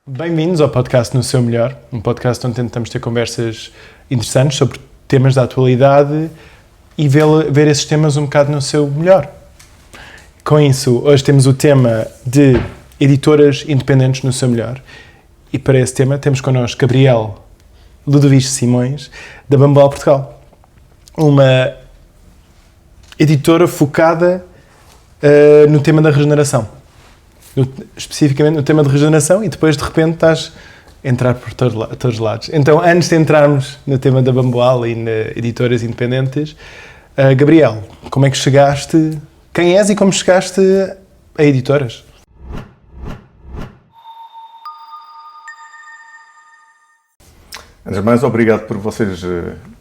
Bem-vindos ao podcast No Seu Melhor, um podcast onde tentamos ter conversas interessantes sobre temas da atualidade e ver esses temas um bocado no seu melhor. Com isso, hoje temos o tema de editoras independentes no seu melhor. E para esse tema temos connosco Gabriel Ludovice Simões, da Bambual Portugal. Uma editora focada no tema da regeneração. Especificamente no tema de regeneração, e depois de repente estás a entrar por todos os lados. Então, antes de entrarmos no tema da Bambual e na editoras independentes, Gabriel, como é que chegaste, quem és e como chegaste a editoras? Antes de mais, obrigado por vocês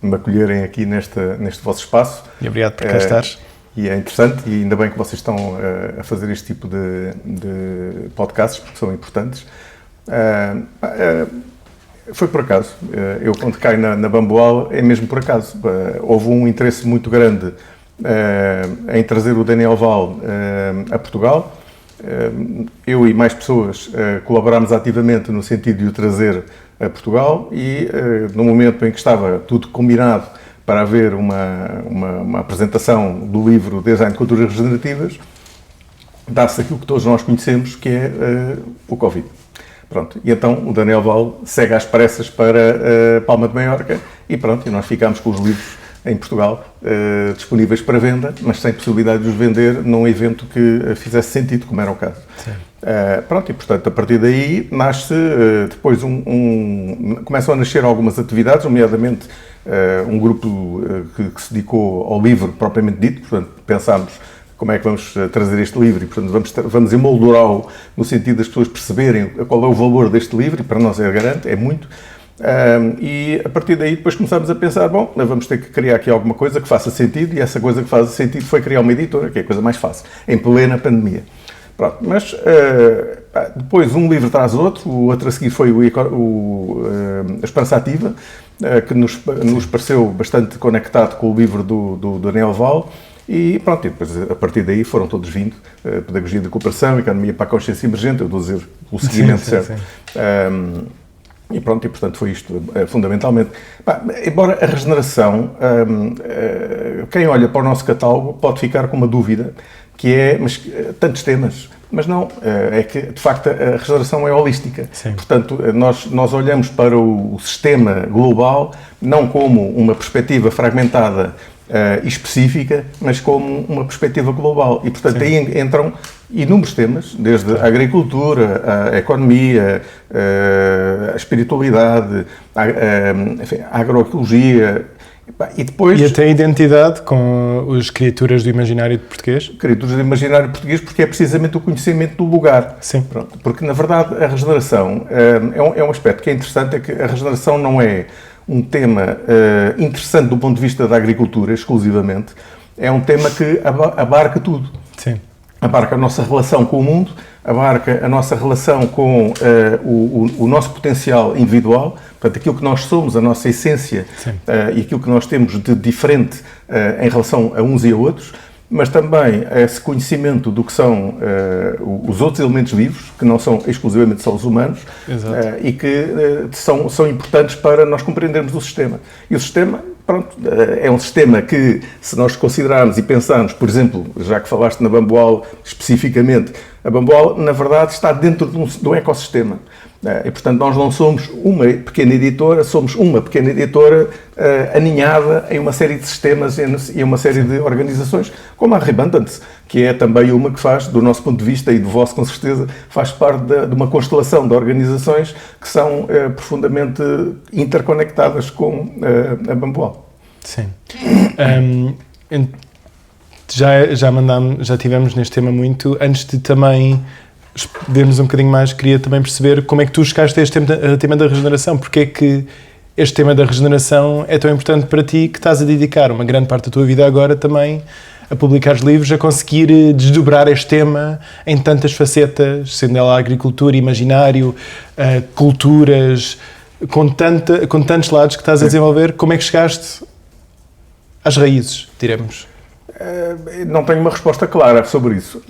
me acolherem aqui neste vosso espaço. E obrigado por cá estares. E é interessante, e ainda bem que vocês estão a fazer este tipo de podcasts, porque são importantes. Foi por acaso. Eu, quando caio na Bambual, é mesmo por acaso. Houve um interesse muito grande em trazer o Daniel Val a Portugal. Eu e mais pessoas colaborámos ativamente no sentido de o trazer a Portugal e, no momento em que estava tudo combinado para haver uma apresentação do livro Design de Culturas Regenerativas, dá-se aquilo que todos nós conhecemos, que é o Covid. Pronto. E então o Daniel Val segue às pressas para Palma de Maiorca e pronto, e nós ficámos com os livros em Portugal disponíveis para venda, mas sem possibilidade de os vender num evento que fizesse sentido, como era o caso. Pronto, e portanto, a partir daí nasce depois começam a nascer algumas atividades, nomeadamente um grupo que se dedicou ao livro propriamente dito. Portanto, pensámos como é que vamos trazer este livro e, portanto, vamos emoldurá-lo no sentido das pessoas perceberem qual é o valor deste livro, e para nós é garante, é muito. E a partir daí depois começámos a pensar, bom, vamos ter que criar aqui alguma coisa que faça sentido, e essa coisa que faz sentido foi criar uma editora, que é a coisa mais fácil, em plena pandemia. Pronto, mas depois um livro traz outro, o outro a seguir foi a Esperança Ativa, que nos pareceu bastante conectado com o livro do Daniel Val, e pronto, e depois a partir daí foram todos vindo, Pedagogia de Cooperação, Economia para a Consciência Emergente, eu estou a dizer o seguimento certo. E pronto, e portanto foi isto, fundamentalmente. Embora a regeneração, quem olha para o nosso catálogo pode ficar com uma dúvida, que é, mas tantos temas, mas não, é que de facto a regeneração é holística. Sim. Portanto, nós olhamos para o sistema global não como uma perspectiva fragmentada e específica, mas como uma perspectiva global. E portanto Sim. Aí entram inúmeros temas, desde a agricultura, a economia, a espiritualidade, a agroecologia. E depois, e até a identidade com as criaturas do imaginário português? Criaturas do imaginário português, porque é precisamente o conhecimento do lugar. Sim. Pronto, porque, na verdade, a regeneração é um aspecto que é interessante, é que a regeneração não é um tema interessante do ponto de vista da agricultura, exclusivamente. É um tema que abarca tudo. Sim. Abarca a nossa relação com o mundo, abarca a nossa relação com o nosso potencial individual, portanto, aquilo que nós somos, a nossa essência e aquilo que nós temos de diferente em relação a uns e a outros, mas também esse conhecimento do que são os outros elementos vivos, que não são exclusivamente só os humanos, e que são importantes para nós compreendermos o sistema. E o sistema, pronto, é um sistema que, se nós considerarmos e pensarmos, por exemplo, já que falaste na Bambual especificamente, a Bambual, na verdade, está dentro de um ecossistema. E, portanto, nós não somos uma pequena editora, somos uma pequena editora aninhada em uma série de sistemas e uma série de organizações, como a Rebundance, que é também uma que faz, do nosso ponto de vista e do vosso, com certeza, faz parte de uma constelação de organizações que são profundamente interconectadas com a Bambual. Sim. Já tivemos neste tema muito. Antes de também vermos um bocadinho mais, queria também perceber como é que tu chegaste a este tema da regeneração. Porque é que este tema da regeneração é tão importante para ti, que estás a dedicar uma grande parte da tua vida agora também a publicar livros, a conseguir desdobrar este tema em tantas facetas, sendo ela agricultura, imaginário, culturas, com tantos lados que estás a desenvolver. Como é que chegaste às raízes, diremos? Não tenho uma resposta clara sobre isso,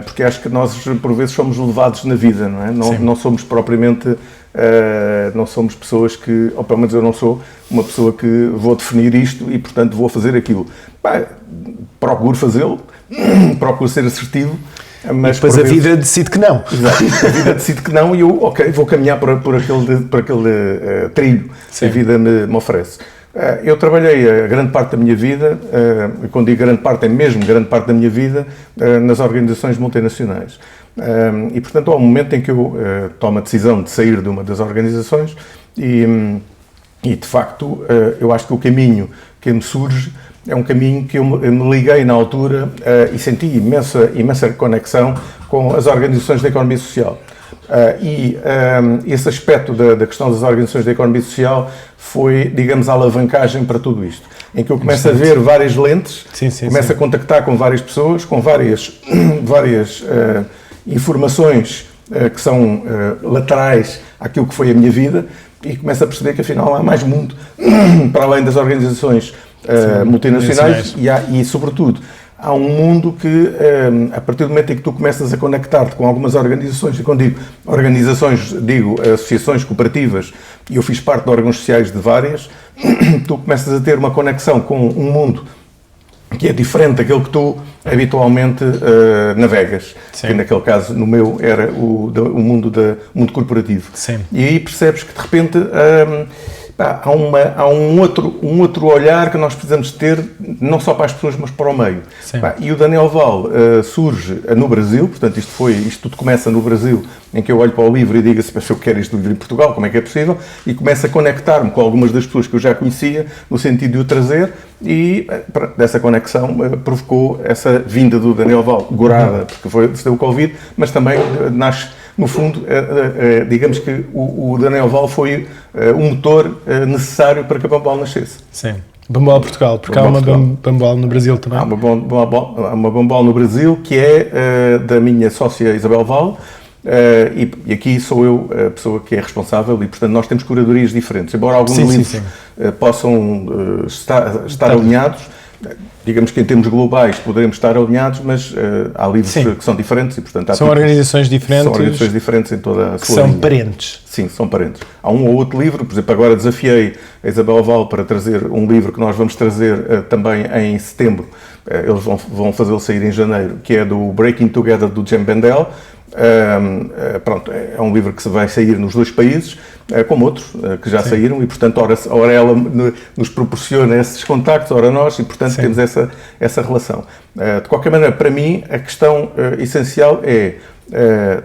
porque acho que nós, por vezes, somos levados na vida, não é? Não somos propriamente, não somos pessoas que, ou pelo menos eu não sou, uma pessoa que vou definir isto e, portanto, vou fazer aquilo. Procuro fazê-lo, procuro ser assertivo, mas depois a vida decide que não. Exato, a vida decide que não e eu, vou caminhar por aquele trilho que a vida me oferece. Eu trabalhei a grande parte da minha vida, quando digo grande parte, é mesmo grande parte da minha vida, nas organizações multinacionais. E, portanto, há um momento em que eu tomo a decisão de sair de uma das organizações e de facto, eu acho que o caminho que me surge é um caminho que eu me liguei na altura e senti imensa conexão com as organizações da economia social. Esse aspecto da questão das organizações da economia social foi, digamos, a alavancagem para tudo isto, em que eu começo a ver várias lentes, começo a contactar com várias pessoas, com várias informações que são laterais àquilo que foi a minha vida, e começo a perceber que afinal há mais mundo para além das organizações multinacionais e, sobretudo, há um mundo que, a partir do momento em que tu começas a conectar-te com algumas organizações, e quando digo organizações, digo associações cooperativas, e eu fiz parte de órgãos sociais de várias, tu começas a ter uma conexão com um mundo que é diferente daquele que tu habitualmente navegas. Que naquele caso, no meu, era o mundo corporativo. Sim. E aí percebes que, de repente, há um outro olhar que nós precisamos ter, não só para as pessoas, mas para o meio. E o Daniel Val surge no Brasil, portanto isto tudo começa no Brasil, em que eu olho para o livro e digo assim, se eu quero este livro em Portugal, como é que é possível? E começo a conectar-me com algumas das pessoas que eu já conhecia, no sentido de o trazer, e dessa conexão provocou essa vinda do Daniel Val, gorada, porque foi o Covid, mas também nasce. No fundo, digamos que o Daniel Val foi o motor necessário para que a Bamboal nascesse. Sim. Bamboal Portugal, porque há uma Bamboal no Brasil também. Há uma Bamboal no Brasil que é da minha sócia Isabel Val, e aqui sou eu a pessoa que é responsável e, portanto, nós temos curadorias diferentes. Embora alguns livros possam estar alinhados, digamos que em termos globais poderemos estar alinhados, mas há livros que são diferentes e, portanto, são organizações diferentes. São organizações diferentes em toda a sua são linha. parentes. Sim, são parentes. Há um ou outro livro, por exemplo, agora desafiei a Isabel Val para trazer um livro que nós vamos trazer também em setembro. Eles vão fazê-lo sair em janeiro, que é do Breaking Together do Jem Bendel. Pronto, é um livro que vai sair nos 2 países, como outros que já saíram, e, portanto, ora ela nos proporciona esses contactos, ora nós, e, portanto, temos essa relação. De qualquer maneira, para mim, a questão essencial é,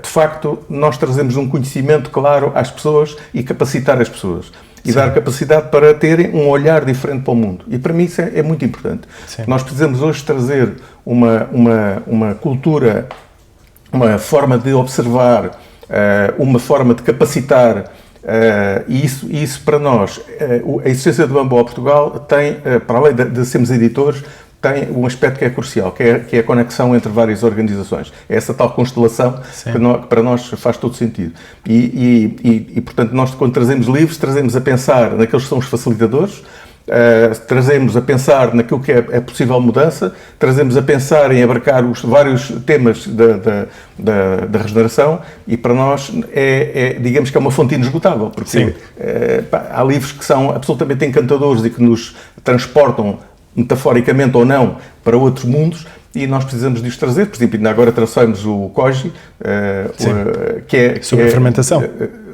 de facto, nós trazemos um conhecimento claro às pessoas e capacitar as pessoas. E dar capacidade para terem um olhar diferente para o mundo. E para mim isso é muito importante. Nós precisamos hoje trazer uma cultura, uma forma de observar, uma forma de capacitar, e isso para nós, a essência do Bamboal Portugal tem, para além de sermos editores, tem um aspecto que é crucial, que é a conexão entre várias organizações. É essa tal constelação que para nós faz todo sentido. E, portanto, nós, quando trazemos livros, trazemos a pensar naqueles que são os facilitadores, trazemos a pensar naquilo que é possível mudança, trazemos a pensar em abarcar os vários temas da regeneração, e para nós digamos que é uma fonte inesgotável, porque há livros que são absolutamente encantadores e que nos transportam, metaforicamente ou não, para outros mundos, e nós precisamos de os trazer. Por exemplo, ainda agora trouxemos o Koji, que é... Sobre a fermentação.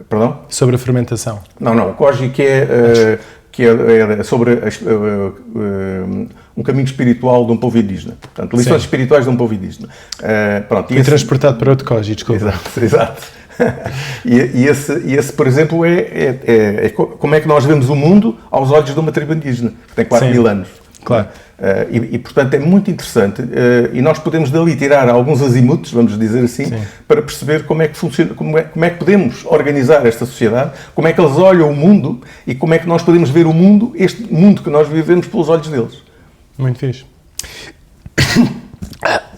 Perdão? Sobre a fermentação. Não, o Koji que é sobre um caminho espiritual de um povo indígena. Portanto, lições espirituais de um povo indígena. E transportado para outro Koji, desculpa. Exato. E esse, por exemplo, é como é que nós vemos o mundo aos olhos de uma tribo indígena, que tem 4.000 anos. Claro. Portanto, é muito interessante, e nós podemos dali tirar alguns azimutos, vamos dizer assim, para perceber como é que funciona, como é que podemos organizar esta sociedade, como é que eles olham o mundo e como é que nós podemos ver o mundo, este mundo que nós vivemos, pelos olhos deles. Muito fixe.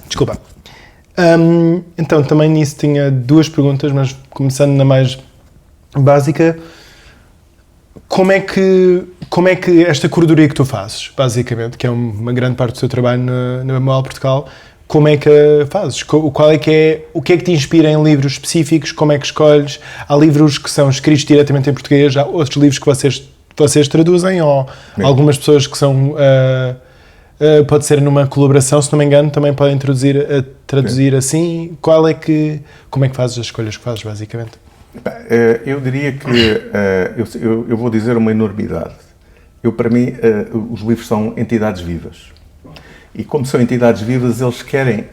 Desculpa. Então, também nisso tinha 2 perguntas, mas começando na mais básica, como é que esta curadoria que tu fazes, basicamente, que é uma grande parte do teu trabalho na Bambual Portugal, como é que a fazes? O que é que te inspira em livros específicos? Como é que escolhes? Há livros que são escritos diretamente em português, há outros livros que vocês traduzem, ou algumas pessoas que são... pode ser numa colaboração, se não me engano, também podem traduzir assim. Como é que fazes as escolhas que fazes, basicamente? Eu diria que eu vou dizer uma enormidade. Para mim, os livros são entidades vivas. E como são entidades vivas, eles querem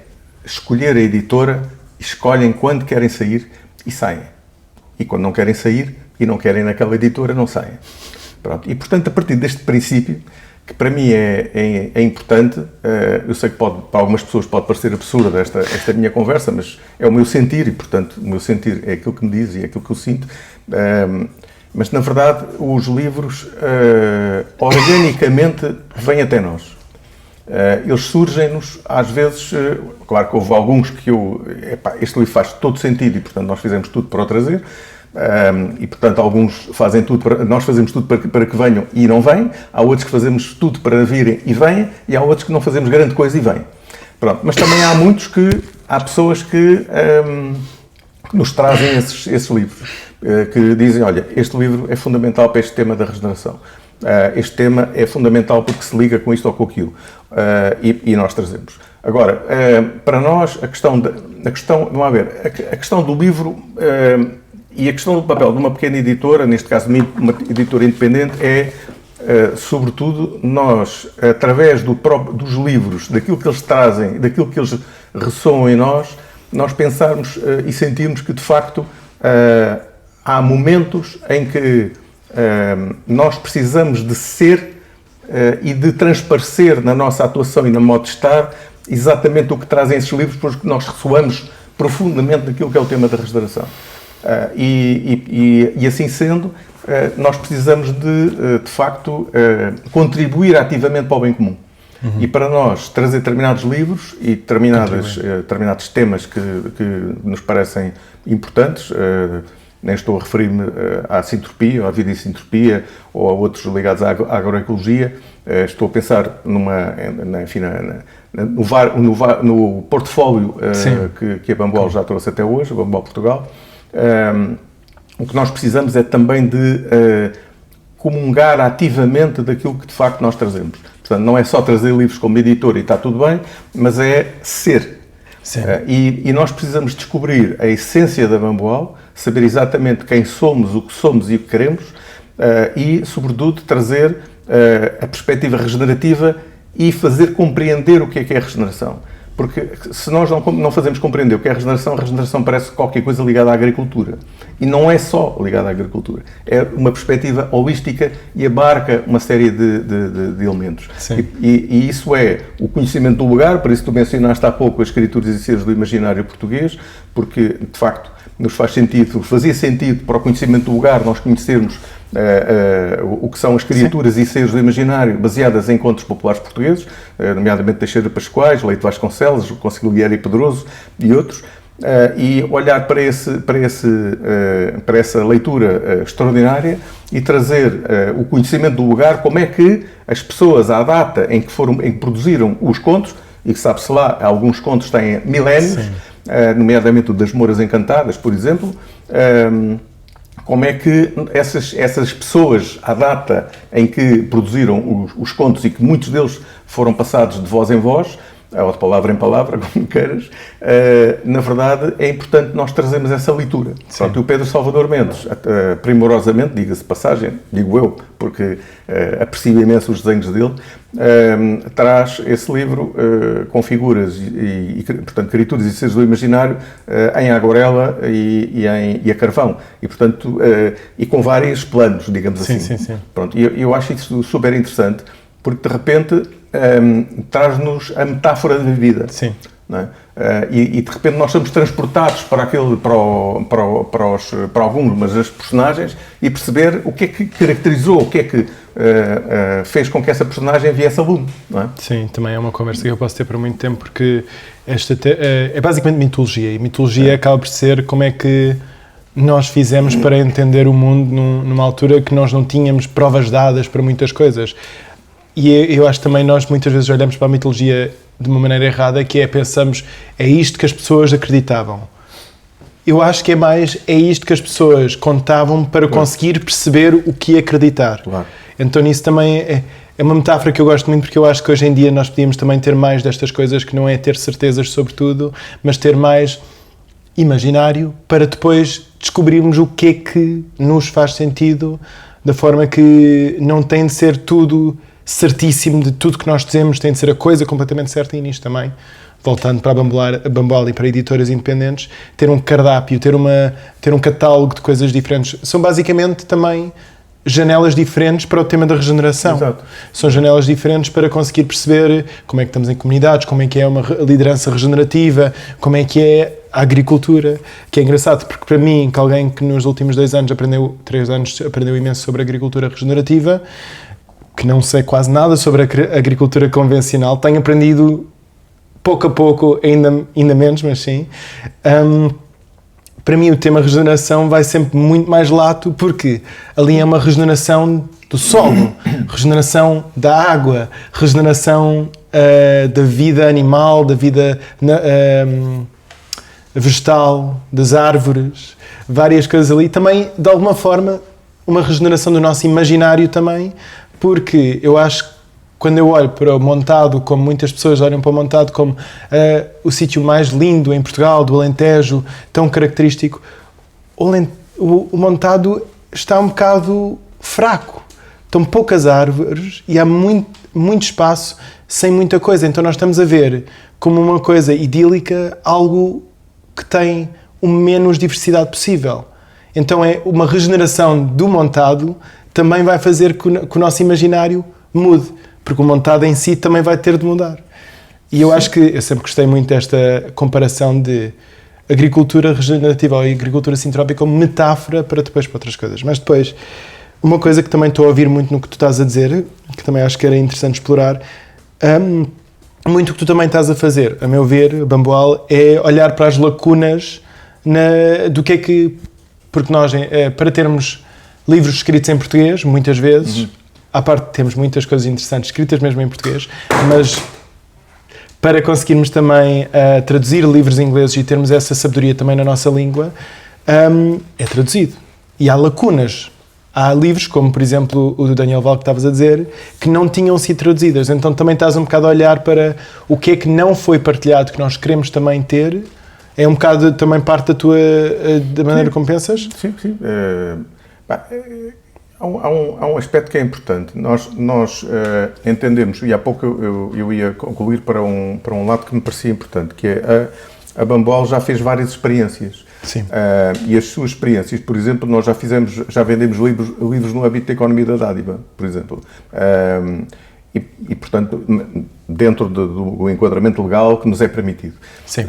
escolher a editora, escolhem quando querem sair e saem. E quando não querem sair e não querem naquela editora, não saem. Pronto. E, portanto, a partir deste princípio, que para mim é importante, eu sei que para algumas pessoas pode parecer absurda esta minha conversa, mas é o meu sentir e, portanto, o meu sentir é aquilo que me diz e é aquilo que eu sinto. Mas, na verdade, os livros organicamente vêm até nós. Eles surgem-nos, às vezes, claro que houve alguns que este livro faz todo sentido e, portanto, nós fizemos tudo para o trazer. E, portanto, alguns fazem tudo nós fazemos tudo para que venham e não vêm. Há outros que fazemos tudo para virem e vêm, e há outros que não fazemos grande coisa e vêm. Pronto. Mas também há pessoas que nos trazem esses livros, que dizem, olha, este livro é fundamental para este tema da regeneração. Este tema é fundamental porque se liga com isto ou com aquilo. E nós trazemos. Agora, para nós, a questão do livro e a questão do papel de uma pequena editora, neste caso uma editora independente, sobretudo, nós, através dos livros, daquilo que eles trazem, daquilo que eles ressoam em nós pensarmos e sentirmos que, de facto, há momentos em que nós precisamos de ser e de transparecer na nossa atuação e na modo de estar exatamente o que trazem esses livros, porque nós ressoamos profundamente naquilo que é o tema da regeneração. E assim sendo, nós precisamos de facto, contribuir ativamente para o bem comum. Uhum. E para nós, trazer determinados livros e determinados temas que nos parecem importantes, nem estou a referir-me à sintropia, ou à vida em sintropia, ou a outros ligados à agroecologia. Estou a pensar no portfólio que a Bambual já trouxe até hoje, a Bambual Portugal. O que nós precisamos é também de comungar ativamente daquilo que de facto nós trazemos. Portanto, não é só trazer livros como editor e está tudo bem, mas é ser. E nós precisamos descobrir a essência da Bambual, saber exatamente quem somos, o que queremos e, sobretudo, trazer a perspectiva regenerativa e fazer compreender o que é a regeneração. Porque se nós não fazemos compreender o que é a regeneração parece qualquer coisa ligada à agricultura. E não é só ligada à agricultura. É uma perspectiva holística e abarca uma série de elementos. E isso é o conhecimento do lugar, por isso tu mencionaste há pouco as escrituras e seres do imaginário português, porque, de facto, fazia sentido para o conhecimento do lugar nós conhecermos o que são as criaturas e seres do imaginário baseadas em contos populares portugueses, nomeadamente Teixeira Pascoais, Leite Vasconcelos, Consigliere e Pedroso e outros, e olhar para essa leitura extraordinária e trazer o conhecimento do lugar, como é que as pessoas, à data em que produziram os contos, e que sabe-se lá, alguns contos têm milénios, nomeadamente o das Mouras Encantadas, por exemplo, como é que essas pessoas, à data em que produziram os contos e que muitos deles foram passados de voz em voz, ou de palavra em palavra, como queiras, na verdade é importante nós trazermos essa leitura. Pronto, o Pedro Salvador Mendes, primorosamente, diga-se passagem, digo eu, porque aprecio imenso os desenhos dele, traz esse livro com figuras portanto, criaturas e seres do imaginário em aguarela e a carvão. E, portanto, e com vários planos, digamos assim. Sim. Pronto, e eu acho isso super interessante, porque de repente traz-nos a metáfora da vida. Sim. Não é? E de repente nós somos transportados para alguns, mas as personagens, e perceber o que é que caracterizou, o que é que fez com que essa personagem viesse a lume. Não é? Sim, também é uma conversa que eu posso ter por muito tempo, porque é basicamente mitologia, e mitologia acaba por ser como é que nós fizemos para entender o mundo numa altura que nós não tínhamos provas dadas para muitas coisas. E eu acho que também nós muitas vezes olhamos para a mitologia de uma maneira errada, que é, pensamos, é isto que as pessoas acreditavam. Eu acho que é isto que as pessoas contavam para conseguir perceber o que acreditar. Claro. Então isso também é uma metáfora que eu gosto muito, porque eu acho que hoje em dia nós podíamos também ter mais destas coisas, que não é ter certezas sobre tudo, mas ter mais imaginário para depois descobrirmos o que é que nos faz sentido, da forma que não tem de ser tudo certíssimo, de tudo que nós dizemos tem de ser a coisa completamente certa. E nisto também, voltando para a Bamboal e para editoras independentes, ter um cardápio, ter um catálogo de coisas diferentes, são basicamente também janelas diferentes para o tema da regeneração. Exato. São janelas diferentes para conseguir perceber como é que estamos em comunidades, como é que é uma liderança regenerativa, como é que é a agricultura, que é engraçado, porque para mim, que alguém que nos últimos 3 anos aprendeu imenso sobre a agricultura regenerativa, que não sei quase nada sobre a agricultura convencional, tenho aprendido pouco a pouco, ainda menos, mas sim. Para mim o tema regeneração vai sempre muito mais lato, porque ali é uma regeneração do solo, regeneração da água, regeneração da vida animal, da vida vegetal, das árvores, várias coisas ali. Também, de alguma forma, uma regeneração do nosso imaginário também, porque eu acho que quando eu olho para o Montado, como muitas pessoas olham para o Montado como o sítio mais lindo em Portugal, do Alentejo, tão característico, o Montado está um bocado fraco. Estão poucas árvores e há muito espaço sem muita coisa. Então nós estamos a ver como uma coisa idílica algo que tem o menos diversidade possível. Então é uma regeneração do Montado também vai fazer que o nosso imaginário mude. Porque o Montado em si também vai ter de mudar. E eu acho que eu sempre gostei muito desta comparação de agricultura regenerativa ou agricultura sintrópica como metáfora para outras coisas. Mas depois, uma coisa que também estou a ouvir muito no que tu estás a dizer, que também acho que era interessante explorar, muito o que tu também estás a fazer, a meu ver, Bamboal, é olhar para as lacunas do que é que... Porque nós, para termos livros escritos em português, muitas vezes... À parte temos muitas coisas interessantes escritas mesmo em português, mas para conseguirmos também traduzir livros ingleses e termos essa sabedoria também na nossa língua, é traduzido. E há lacunas. Há livros, como por exemplo o do Daniel Val que estavas a dizer, que não tinham sido traduzidas. Então também estás um bocado a olhar para o que é que não foi partilhado, que nós queremos também ter. É um bocado também parte da maneira como pensas? Sim. Há um aspecto que é importante. Nós entendemos, e há pouco eu ia concluir para um lado que me parecia importante, que é a Bamboal já fez várias experiências. Sim. E as suas experiências, por exemplo, nós já vendemos livros no âmbito da economia da dádiva, por exemplo. E portanto, dentro do enquadramento legal que nos é permitido. Sim.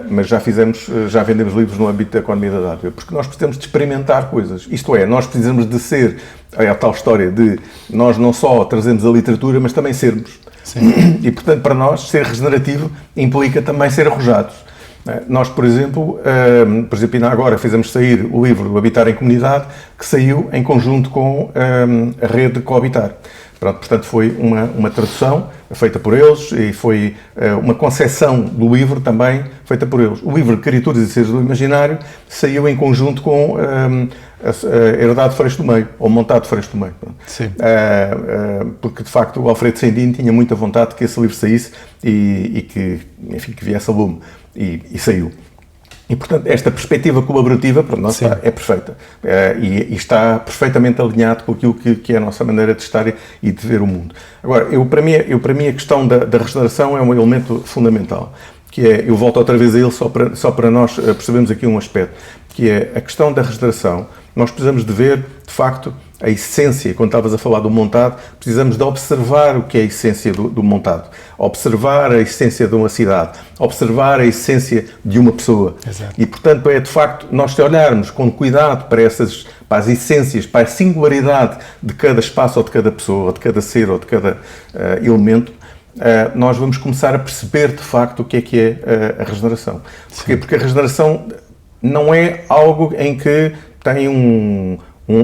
Mas já vendemos livros no âmbito da economia da dádiva, porque nós precisamos de experimentar coisas. Isto é, nós precisamos de ser, é a tal história de nós não só trazemos a literatura, mas também sermos. Sim. E portanto, para nós, ser regenerativo implica também ser arrojados. Nós, por exemplo, ainda agora fizemos sair o livro do Habitar em Comunidade, que saiu em conjunto com a rede Cohabitar. Portanto, foi uma tradução feita por eles e foi uma concepção do livro também feita por eles. O livro Criaturas e Seres do Imaginário saiu em conjunto com a Herdade Freixo do Meio, ou Montado Freixo do Meio. Sim. Porque, de facto, o Alfredo Sendin tinha muita vontade que esse livro saísse e que viesse a lume. E saiu. E, portanto, esta perspectiva colaborativa, para nós, é perfeita. E está perfeitamente alinhado com aquilo que é a nossa maneira de estar e de ver o mundo. Agora, para mim a questão da regeneração é um elemento fundamental, que é, eu volto outra vez a ele só para nós percebermos aqui um aspecto, que é a questão da regeneração. Nós precisamos de ver, de facto, a essência. Quando estavas a falar do montado, precisamos de observar o que é a essência do montado. Observar a essência de uma cidade. Observar a essência de uma pessoa. Exato. E, portanto, é de facto, nós se olharmos com cuidado para as essências, para a singularidade de cada espaço ou de cada pessoa, ou de cada ser ou de cada elemento, nós vamos começar a perceber, de facto, o que é a regeneração. Porquê? Porque a regeneração não é algo em que tem um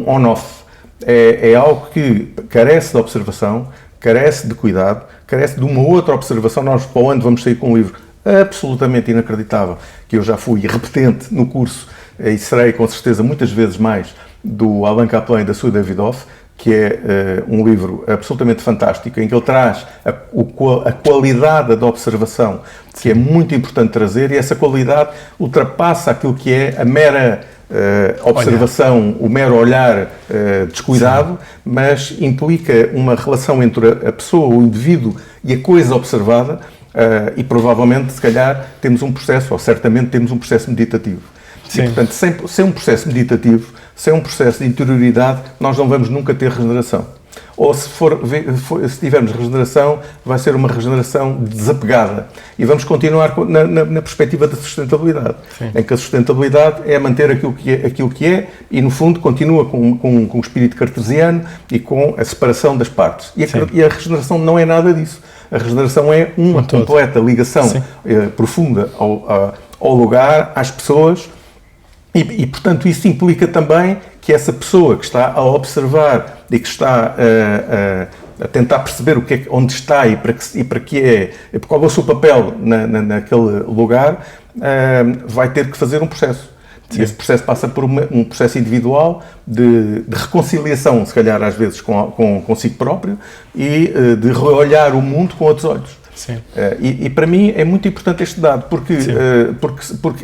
on-off. É algo que carece de observação, carece de cuidado, carece de uma outra observação. Nós, para o ano, vamos sair com um livro absolutamente inacreditável, que eu já fui repetente no curso, e serei, com certeza, muitas vezes mais, do Alain Kaplan e da Sue Davidoff, que é um livro absolutamente fantástico, em que ele traz a qualidade da observação, que é muito importante trazer, e essa qualidade ultrapassa aquilo que é a mera observação, o mero olhar descuidado, mas implica uma relação entre a pessoa, o indivíduo e a coisa observada, e provavelmente, se calhar, temos um processo, ou certamente temos um processo meditativo. Sim. E, portanto, sem um processo meditativo, sem um processo de interioridade, nós não vamos nunca ter regeneração. Ou se tivermos regeneração, vai ser uma regeneração desapegada. E vamos continuar na perspectiva da sustentabilidade, sim, em que a sustentabilidade é manter aquilo que é e, no fundo, continua com o espírito cartesiano e com a separação das partes. E a regeneração não é nada disso. A regeneração é uma completa ligação profunda ao lugar, às pessoas, e, portanto, isso implica também que essa pessoa que está a observar e que está a tentar perceber onde está e para que é, qual é o seu papel naquele lugar, vai ter que fazer um processo. Sim. E esse processo passa por um processo individual de reconciliação, se calhar às vezes consigo próprio, e de reolhar o mundo com outros olhos. Sim. E para mim é muito importante este dado, porque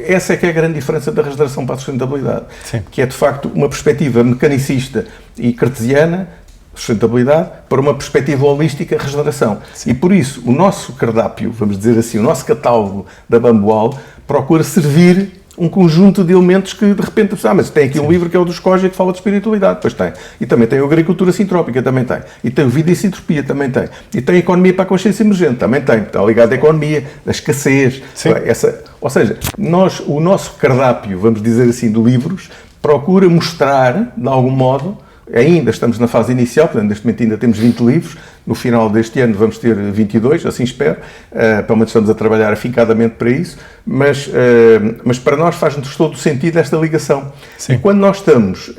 essa é que é a grande diferença da regeneração para a sustentabilidade, sim, que é de facto uma perspectiva mecanicista e cartesiana, sustentabilidade, para uma perspectiva holística, regeneração. Sim. E por isso o nosso cardápio, vamos dizer assim, o nosso catálogo da Bambual procura servir um conjunto de elementos que, de repente, mas tem aqui um livro que é o dos Coggi, que fala de espiritualidade, pois tem. E também tem a agricultura sintrópica, também tem. E tem o vida e sintropia, também tem. E tem a economia para a consciência emergente, também tem. Está ligado à economia, à escassez. Ou seja, o nosso cardápio, vamos dizer assim, de livros, procura mostrar, de algum modo, ainda estamos na fase inicial, portanto, neste momento ainda temos 20 livros, no final deste ano vamos ter 22, assim espero, pelo menos estamos a trabalhar afincadamente para isso, mas para nós faz-nos todo o sentido esta ligação. Sim. E quando nós estamos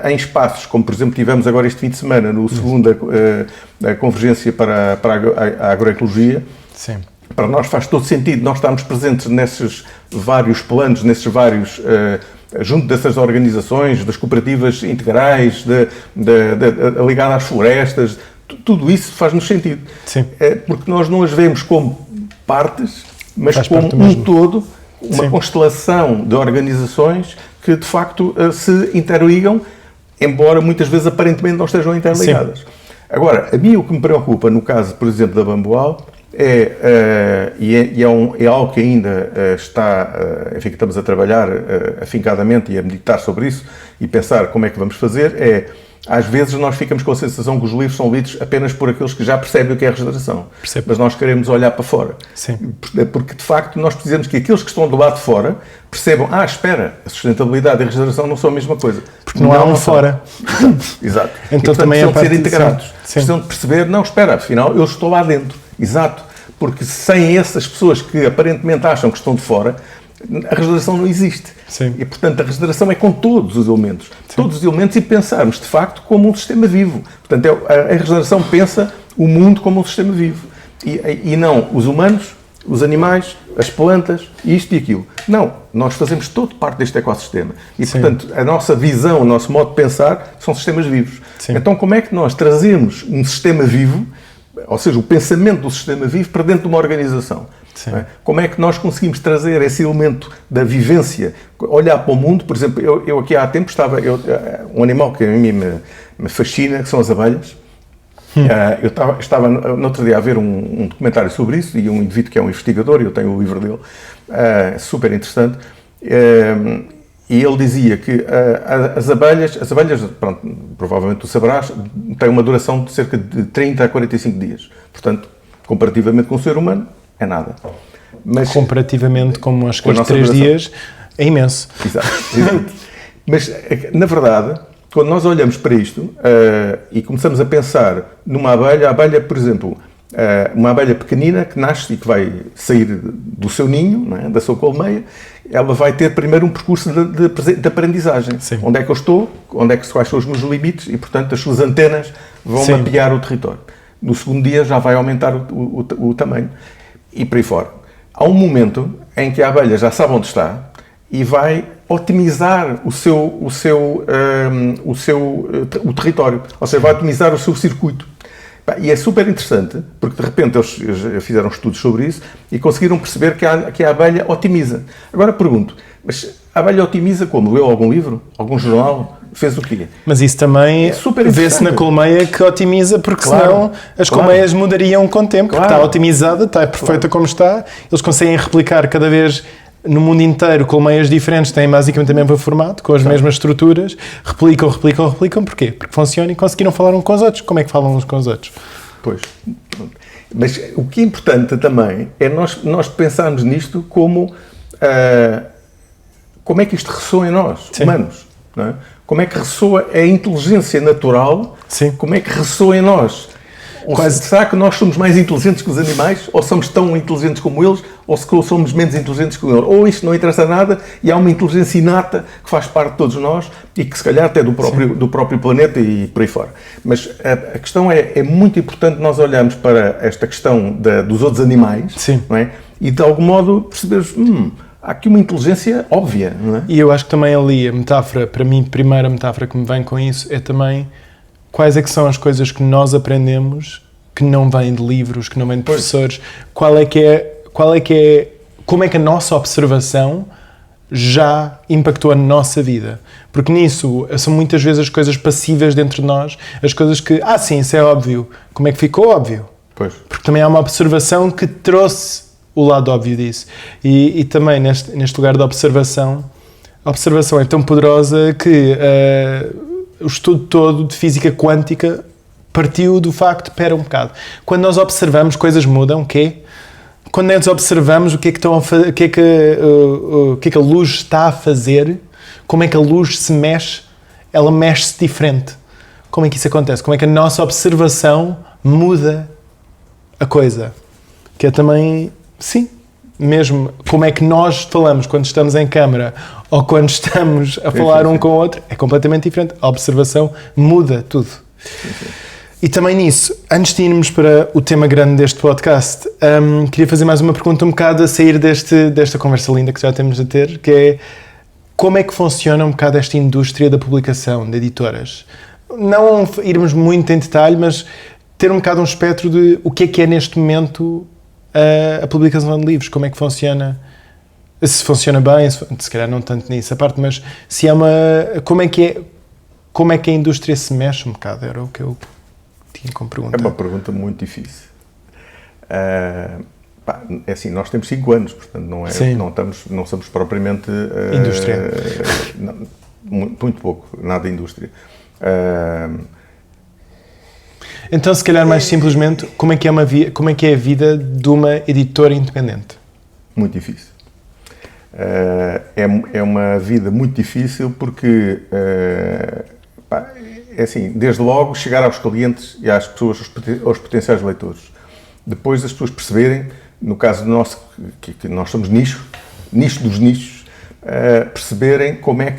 em espaços, como por exemplo tivemos agora este fim de semana, no segundo a Convergência para a Agroecologia, sim, para nós faz todo sentido nós estarmos presentes nesses vários planos, nesses vários... junto dessas organizações, das cooperativas integrais, ligada às florestas, tudo isso faz-nos sentido. Sim. Porque nós não as vemos como partes, mas como um todo, uma constelação de organizações que, de facto, se interligam, embora muitas vezes aparentemente não estejam interligadas. Sim. Agora, a mim o que me preocupa, no caso, por exemplo, da Bambual, é algo que ainda está, enfim, que estamos a trabalhar afincadamente e a meditar sobre isso e pensar como é que vamos fazer, às vezes nós ficamos com a sensação que os livros são lidos apenas por aqueles que já percebem o que é a regeneração. Percebo. Mas nós queremos olhar para fora. Sim. Porque, de facto, nós precisamos que aqueles que estão do lado de fora percebam, espera, a sustentabilidade e a regeneração não são a mesma coisa. Porque não há um fora. Exato. Então e, portanto, também precisam de ser integrados. Precisam de perceber, não, espera, afinal, eu estou lá dentro. Exato. Porque sem essas pessoas que aparentemente acham que estão de fora, a regeneração não existe. Sim. E, portanto, a regeneração é com todos os elementos. Sim. Todos os elementos e pensarmos, de facto, como um sistema vivo. Portanto, a regeneração pensa o mundo como um sistema vivo. E não os humanos, os animais, as plantas, isto e aquilo. Não, nós fazemos toda parte deste ecossistema. E, sim, portanto, a nossa visão, o nosso modo de pensar são sistemas vivos. Sim. Então, como é que nós trazemos um sistema vivo, ou seja, o pensamento do sistema vivo para dentro de uma organização? É? Como é que nós conseguimos trazer esse elemento da vivência, olhar para o mundo? Por exemplo, eu aqui há tempo um animal que a mim me fascina, que são as abelhas. Eu estava no outro dia a ver um documentário sobre isso, e um indivíduo que é um investigador, e eu tenho o livro dele, super interessante, e ele dizia que as abelhas, pronto, provavelmente tu saberás, têm uma duração de cerca de 30 a 45 dias. Portanto, comparativamente com o ser humano, é nada. Mas, comparativamente com as 3 dias, é imenso. Exato. Mas, na verdade, quando nós olhamos para isto e começamos a pensar numa abelha, a abelha, por exemplo, uma abelha pequenina que nasce e que vai sair do seu ninho, não é? Da sua colmeia, ela vai ter primeiro um percurso de aprendizagem. Sim. Onde é que eu estou, quais são os meus limites e, portanto, as suas antenas vão Sim. mapear o território. No segundo dia já vai aumentar o tamanho e por aí fora. Há um momento em que a abelha já sabe onde está e vai otimizar o território, ou seja, vai otimizar o seu circuito. E é super interessante, porque de repente eles fizeram estudos sobre isso e conseguiram perceber que a abelha otimiza. Agora pergunto, mas a abelha otimiza como? Leu algum livro? Algum jornal? Fez o quê? Mas isso também vê-se na colmeia que otimiza, porque senão as colmeias mudariam com o tempo, porque está otimizada, está perfeita como está, eles conseguem replicar cada vez no mundo inteiro colmeias diferentes, têm basicamente o mesmo formato, com as mesmas estruturas, replicam, porquê? Porque funciona e conseguiram falar uns com os outros. Como é que falam uns com os outros? Pois, mas o que é importante também é nós pensarmos nisto como é que isto ressoa em nós, humanos, não é? Como é que ressoa a inteligência natural, como é que ressoa em nós? Será que nós somos mais inteligentes que os animais? Ou somos tão inteligentes como eles? Ou somos menos inteligentes que eles? Ou isto não interessa nada e há uma inteligência inata que faz parte de todos nós e que se calhar até do próprio planeta e por aí fora. Mas a questão é muito importante nós olharmos para esta questão dos outros animais, não é? E de algum modo percebermos, há aqui uma inteligência óbvia, não é? E eu acho que também ali a metáfora, para mim, a primeira metáfora que me vem com isso é também quais é que são as coisas que nós aprendemos que não vêm de livros, que não vêm de professores, como é que a nossa observação já impactou a nossa vida. Porque nisso são muitas vezes as coisas passivas dentro de nós, as coisas que, sim, isso é óbvio. Como é que ficou óbvio? Pois. Porque também há uma observação que trouxe o lado óbvio disso. E também neste lugar da observação, a observação é tão poderosa que o estudo todo de física quântica partiu do facto, espera um bocado, quando nós observamos, coisas mudam, o quê? Quando nós observamos o que é que a luz está a fazer, como é que a luz se mexe, ela mexe-se diferente. Como é que isso acontece? Como é que a nossa observação muda a coisa? Que é também, mesmo como é que nós falamos quando estamos em câmara ou quando estamos a falar um com o outro, é completamente diferente. A observação muda tudo. E também nisso, antes de irmos para o tema grande deste podcast, queria fazer mais uma pergunta um bocado a sair desta conversa linda que já temos a ter, que é como é que funciona um bocado esta indústria da publicação, de editoras? Não irmos muito em detalhe, mas ter um bocado um espectro de o que é neste momento a publicação de livros, como é que funciona, se funciona bem, se calhar não tanto nisso a parte, mas se é como é que a indústria se mexe um bocado, era o que eu tinha como pergunta. É uma pergunta muito difícil. É assim, nós temos 5 anos, portanto não somos propriamente indústria. Muito pouco, nada de indústria. Então, se calhar mais simplesmente, como é que é a vida de uma editora independente? Muito difícil. É uma vida muito difícil porque, é assim, desde logo chegar aos clientes e às pessoas, aos potenciais leitores. Depois as pessoas perceberem, no caso do nosso, que nós somos nicho dos nichos, perceberem como é o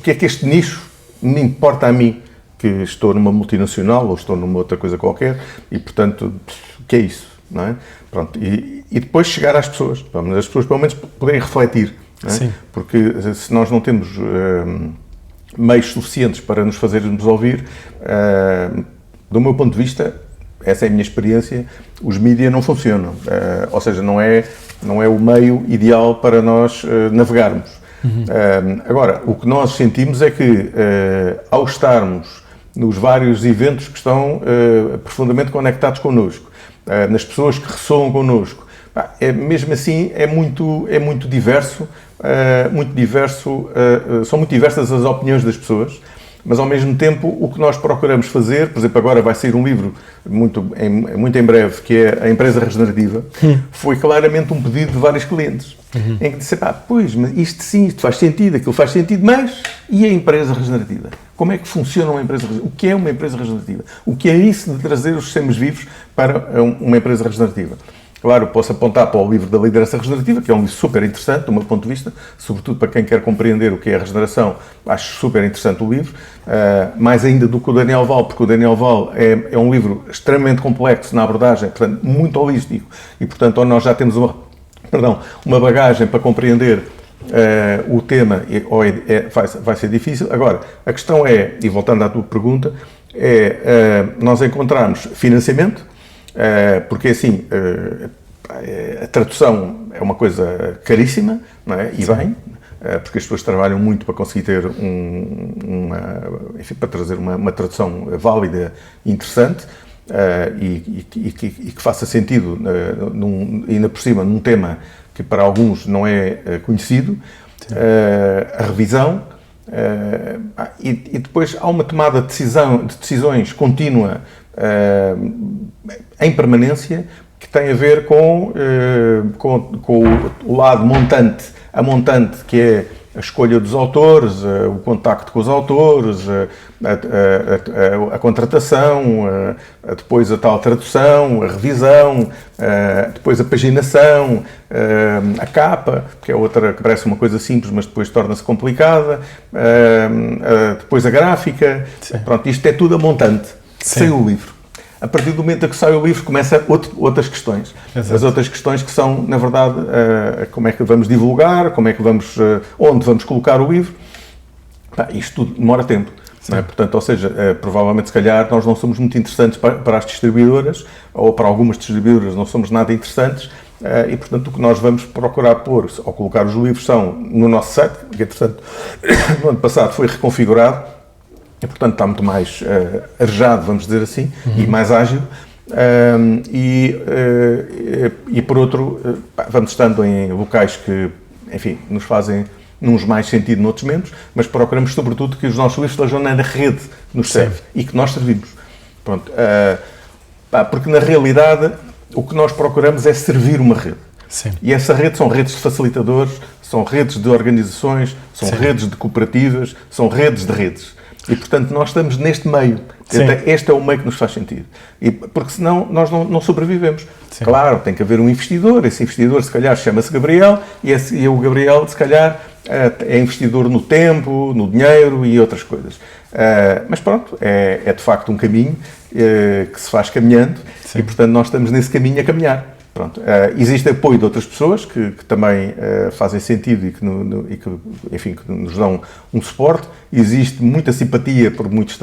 que é que este nicho me importa a mim, que estou numa multinacional ou estou numa outra coisa qualquer e, portanto, o que é isso, não é? Pronto, e depois chegar às pessoas, as pessoas pelo menos poderem refletir, não é? Sim. Porque se nós não temos meios suficientes para nos fazermos ouvir, do meu ponto de vista, essa é a minha experiência, os mídias não funcionam, ou seja, não é o meio ideal para nós navegarmos. Agora, o que nós sentimos é que, ao estarmos nos vários eventos que estão profundamente conectados connosco, nas pessoas que ressoam connosco, mesmo assim é muito diverso, são muito diversas as opiniões das pessoas, mas ao mesmo tempo o que nós procuramos fazer, por exemplo, agora vai sair um livro muito em breve, que é A Empresa Regenerativa, foi claramente um pedido de vários clientes, em que disseram, pois, mas isto faz sentido, aquilo faz sentido, mas e a empresa regenerativa? Como é que funciona uma empresa regenerativa? O que é uma empresa regenerativa? O que é isso de trazer os sistemas vivos para uma empresa regenerativa? Claro, posso apontar para o livro da liderança regenerativa, que é um livro super interessante, do meu ponto de vista, sobretudo para quem quer compreender o que é a regeneração, acho super interessante o livro, mais ainda do que o Daniel Val, porque o Daniel Val é um livro extremamente complexo na abordagem, portanto, muito holístico, e portanto, onde nós já temos uma bagagem para compreender o tema, vai ser difícil. Agora, a questão é, e voltando à tua pergunta, nós encontrarmos financiamento, porque assim, a tradução é uma coisa caríssima, não é? E bem, porque as pessoas trabalham muito para conseguir ter enfim, para trazer uma tradução válida e interessante, e que faça sentido, ainda por cima, num tema que para alguns não é conhecido, a revisão, e depois há uma tomada de decisões contínua, em permanência, que tem a ver com o lado a montante, que é a escolha dos autores, o contacto com os autores, a contratação, depois a tal tradução, a revisão, depois a paginação, a capa, que é outra que parece uma coisa simples, mas depois torna-se complicada, depois a gráfica. Sim. Pronto, isto é tudo a montante. Sem o livro. A partir do momento em que sai o livro, começam outras questões. Exato. As outras questões que são, na verdade, como é que vamos divulgar, onde vamos colocar o livro. Isto tudo demora tempo. Não é? Portanto, ou seja, provavelmente, se calhar, nós não somos muito interessantes para as distribuidoras, ou para algumas distribuidoras não somos nada interessantes, e, portanto, o que nós vamos procurar pôr, ou colocar os livros, são no nosso site, que, entretanto, no ano passado foi reconfigurado, e, portanto, está muito mais arejado, vamos dizer assim, e mais ágil. E por outro, vamos estando em locais que, enfim, nos fazem uns mais sentido, noutros menos, mas procuramos, sobretudo, que os nossos livros estejam na rede que nos serve e que nós servimos. Pronto. Porque, na realidade, o que nós procuramos é servir uma rede. Sim. E essa rede são redes de facilitadores, são redes de organizações, são redes de cooperativas, são redes de redes. E, portanto, nós estamos neste meio. Este é o meio que nos faz sentido. Porque, senão, nós não sobrevivemos. Sim. Claro, tem que haver um investidor. Esse investidor, se calhar, chama-se Gabriel. E o Gabriel, se calhar, é investidor no tempo, no dinheiro e outras coisas. Mas, pronto, é de facto um caminho que se faz caminhando. Sim. E, portanto, nós estamos nesse caminho a caminhar. Pronto. Existe apoio de outras pessoas que também fazem sentido e que, enfim, que nos dão um suporte. Existe muita simpatia por muitos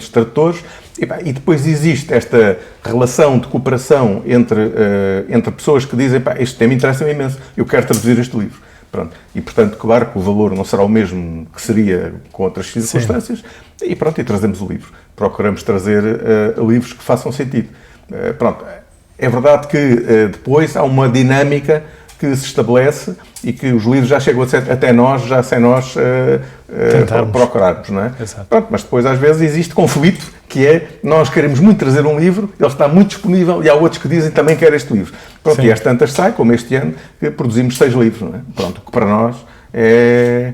tradutores e depois existe esta relação de cooperação entre pessoas que dizem, este tema interessa-me imenso, eu quero traduzir este livro. Pronto. E, portanto, claro que o valor não será o mesmo que seria com outras circunstâncias. E pronto, e trazemos o livro. Procuramos trazer livros que façam sentido. Pronto. É verdade que depois há uma dinâmica que se estabelece e que os livros já chegam até nós, já sem nós procurarmos, não é? Pronto, mas depois às vezes existe conflito, que é, nós queremos muito trazer um livro, ele está muito disponível e há outros que dizem também quero este livro. Pronto, e às tantas sai, como este ano, que produzimos 6 livros, não é? Pronto, o que para nós é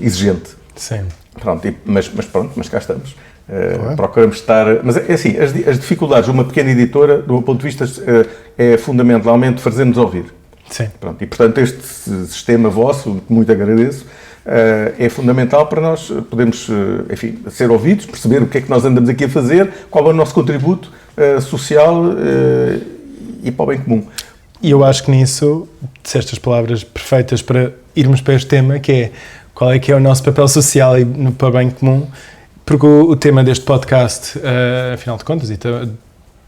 exigente. Sim. Pronto, mas cá estamos. Procuramos estar... Mas é assim, as dificuldades de uma pequena editora, do meu ponto de vista, é fundamentalmente fazer-nos ouvir. Sim. Pronto, e, portanto, este sistema vosso, que muito agradeço, é fundamental para nós podermos, enfim, ser ouvidos, perceber o que é que nós andamos aqui a fazer, qual é o nosso contributo social e para o bem comum. E eu acho que nisso disseste as palavras perfeitas para irmos para este tema, que é qual é que é o nosso papel social e para o bem comum. Porque o tema deste podcast, afinal de contas, e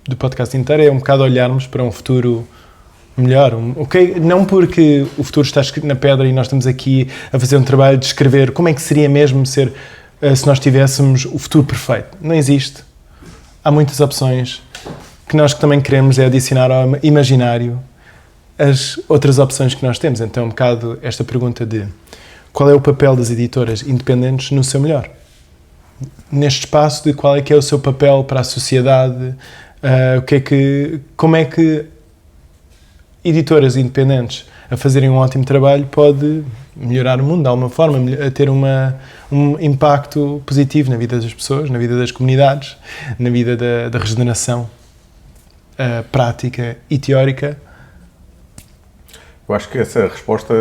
do podcast inteiro, é um bocado olharmos para um futuro melhor. Não porque o futuro está escrito na pedra e nós estamos aqui a fazer um trabalho de escrever como é que seria mesmo ser se nós tivéssemos o futuro perfeito. Não existe. Há muitas opções que nós também queremos é adicionar ao imaginário as outras opções que nós temos. Então, um bocado esta pergunta de qual é o papel das editoras independentes no seu melhor? Neste espaço de qual é que é o seu papel para a sociedade, como é que editoras independentes a fazerem um ótimo trabalho pode melhorar o mundo de alguma forma, a ter um impacto positivo na vida das pessoas, na vida das comunidades, na vida da regeneração. prática e teórica? Eu acho que essa resposta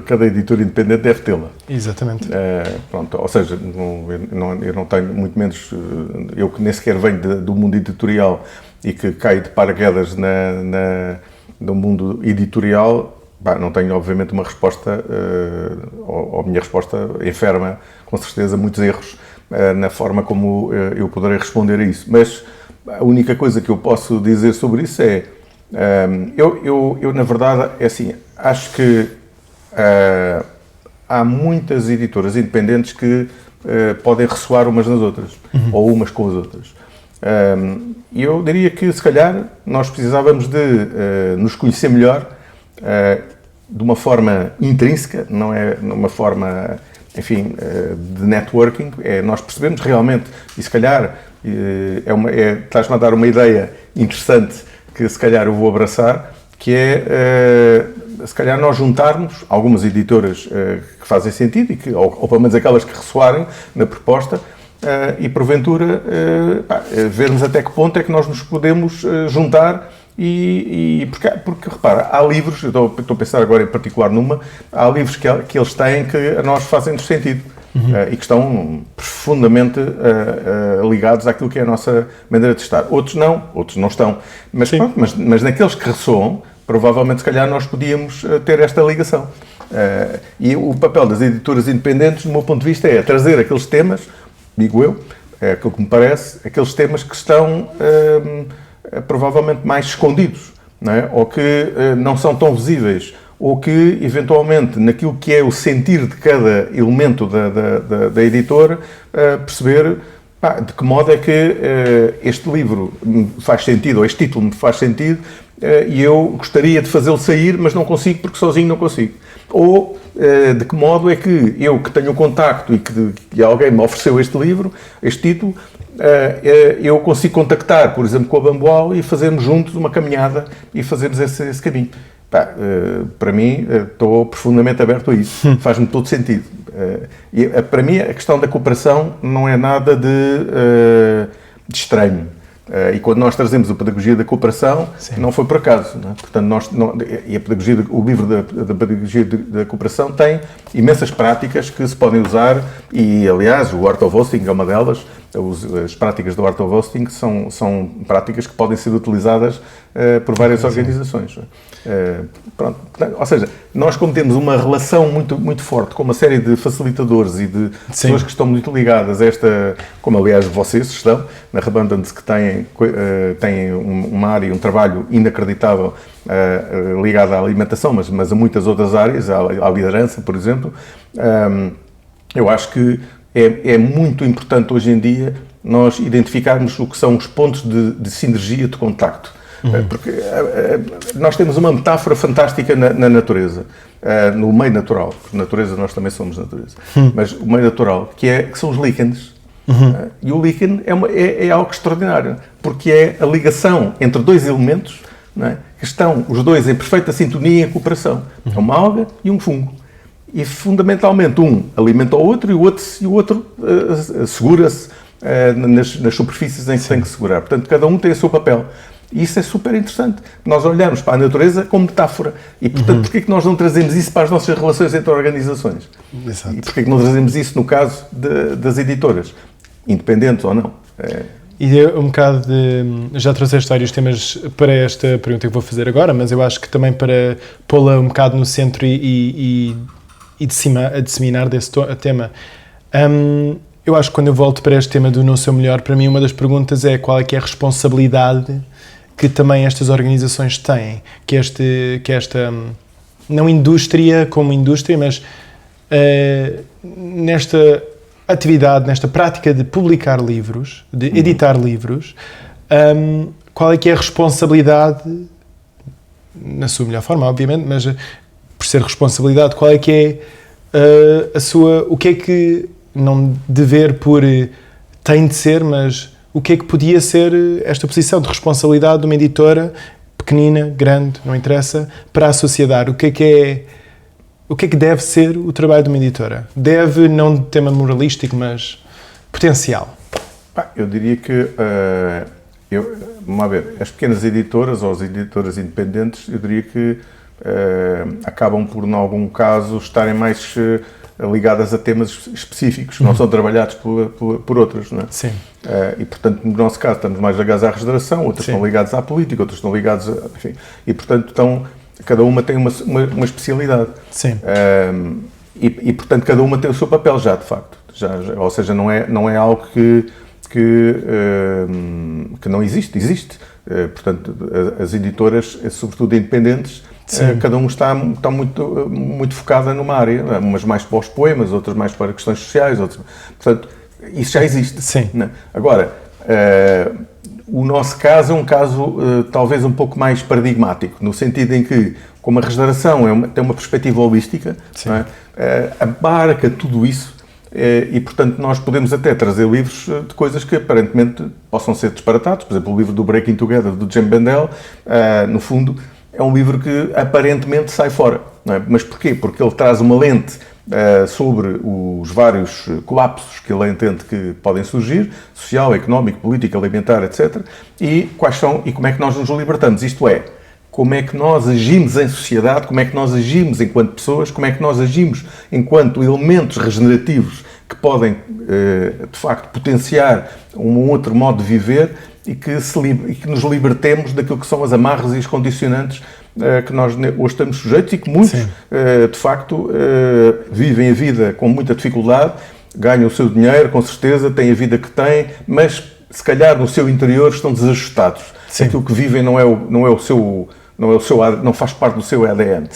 cada editor independente deve tê-la. Exatamente. Pronto, ou seja, eu não tenho, muito menos, eu que nem sequer venho do mundo editorial e que caio de paraquedas no mundo editorial, não tenho obviamente uma resposta, ou a minha resposta enferma com certeza muitos erros na forma como eu poderei responder a isso. Mas a única coisa que eu posso dizer sobre isso é, eu na verdade, é assim, acho que há muitas editoras independentes que podem ressoar umas nas outras, ou umas com as outras. E eu diria que, se calhar, nós precisávamos de nos conhecer melhor de uma forma intrínseca, não é uma forma, enfim, de networking, nós percebemos realmente, e se calhar estás-me a dar uma ideia interessante que se calhar eu vou abraçar, que é, se calhar, nós juntarmos algumas editoras que fazem sentido, ou pelo menos aquelas que ressoarem na proposta, e porventura vermos até que ponto é que nós nos podemos juntar porque repara, há livros, eu estou a pensar agora em particular há livros que eles têm que a nós fazem-nos sentido. E que estão profundamente ligados àquilo que é a nossa maneira de estar. Outros não estão. Mas, pronto, mas naqueles que ressoam, provavelmente, se calhar, nós podíamos ter esta ligação. E o papel das editoras independentes, do meu ponto de vista, é trazer aqueles temas, digo eu, é aquilo que me parece, aqueles temas que estão provavelmente mais escondidos, não é? Ou que não são tão visíveis, ou que, eventualmente, naquilo que é o sentir de cada elemento da editora, perceber de que modo é que este livro me faz sentido, ou este título me faz sentido, e eu gostaria de fazê-lo sair, mas não consigo porque sozinho não consigo. Ou de que modo é que eu, que tenho contacto e que alguém me ofereceu este livro, este título, eu consigo contactar, por exemplo, com a Bamboal e fazermos juntos uma caminhada e fazermos esse caminho. Para mim, estou profundamente aberto a isso. Faz-me todo sentido. E para mim, a questão da cooperação não é nada de estranho. E quando nós trazemos a pedagogia da cooperação, não foi por acaso. Não é? Portanto, e a pedagogia, o livro da pedagogia da cooperação tem imensas práticas que se podem usar e, aliás, o Art of Hosting é uma delas. As práticas do Art of Hosting são práticas que podem ser utilizadas por várias organizações. Pronto. Ou seja, nós, como temos uma relação muito, muito forte com uma série de facilitadores e de pessoas que estão muito ligadas a esta, como aliás vocês estão, na Rebundance, que têm uma área, um trabalho inacreditável ligado à alimentação, mas a muitas outras áreas, à liderança, por exemplo, eu acho que é muito importante hoje em dia nós identificarmos o que são os pontos de sinergia, de contacto. Porque nós temos uma metáfora fantástica na natureza, no meio natural, porque natureza nós também somos natureza, mas o meio natural, que são os líquenes. E o líquen é algo extraordinário, porque é a ligação entre dois elementos, não é, que estão os dois em perfeita sintonia e cooperação. É uma alga e um fungo. E, fundamentalmente, um alimenta o outro e o outro segura-se nas superfícies em que tem que segurar. Portanto, cada um tem o seu papel. E isso é super interessante. Nós olhamos para a natureza como metáfora. E, portanto, porquê é que nós não trazemos isso para as nossas relações entre organizações? Exato. E porquê é que não trazemos isso no caso das editoras, independentes ou não? E um bocado já trouxeste vários temas para esta pergunta que vou fazer agora, mas eu acho que também para pô-la um bocado no centro e disseminar desse tema. Eu acho que quando eu volto para este tema do não ser o melhor, para mim uma das perguntas é qual é que é a responsabilidade que também estas organizações têm, que esta não indústria como indústria, mas nesta atividade, nesta prática de publicar livros, de editar livros, qual é que é a responsabilidade, na sua melhor forma, obviamente, mas por ser responsabilidade, qual é que é o que é que, não dever por tem de ser, mas o que é que podia ser esta posição de responsabilidade de uma editora, pequenina, grande, não interessa, para a sociedade? O que é que deve ser o trabalho de uma editora? Deve, não de tema moralístico, mas potencial. Eu diria que Vamos ver, as pequenas editoras ou as editoras independentes, eu diria que acabam por, em algum caso, estarem mais ligadas a temas específicos, que não são trabalhados por outras, não é? Sim. E, portanto, no nosso caso, estamos mais ligados à regeneração, outros estão ligados à política, outros estão ligados a... Enfim, e, portanto, cada uma tem uma especialidade. Sim. E, portanto, cada uma tem o seu papel já, de facto. Ou seja, não é algo que não existe. Existe. Portanto, as editoras, sobretudo independentes, cada um está muito focada numa área, umas mais para os poemas, outras mais para questões sociais, outras, portanto, isso já existe. Sim. Né? Agora, o nosso caso é um caso talvez um pouco mais paradigmático, no sentido em que, como a regeneração tem uma perspectiva holística, não é? Abarca tudo isso, e, portanto, nós podemos até trazer livros de coisas que aparentemente possam ser disparatados. Por exemplo, o livro do Breaking Together, do Jim Bendel, no fundo, é um livro que aparentemente sai fora. Não é? Mas porquê? Porque ele traz uma lente sobre os vários colapsos que ele entende que podem surgir, social, económico, político, alimentar, etc. E como é que nós nos libertamos? Isto é, como é que nós agimos em sociedade, como é que nós agimos enquanto pessoas, como é que nós agimos enquanto elementos regenerativos que podem, de facto, potenciar um outro modo de viver e que nos libertemos daquilo que são as amarras e os condicionantes que nós hoje estamos sujeitos e que muitos, de facto, vivem a vida com muita dificuldade, ganham o seu dinheiro, com certeza, têm a vida que têm, mas, se calhar, no seu interior estão desajustados. Sim. Aquilo que vivem não faz parte do seu ADN.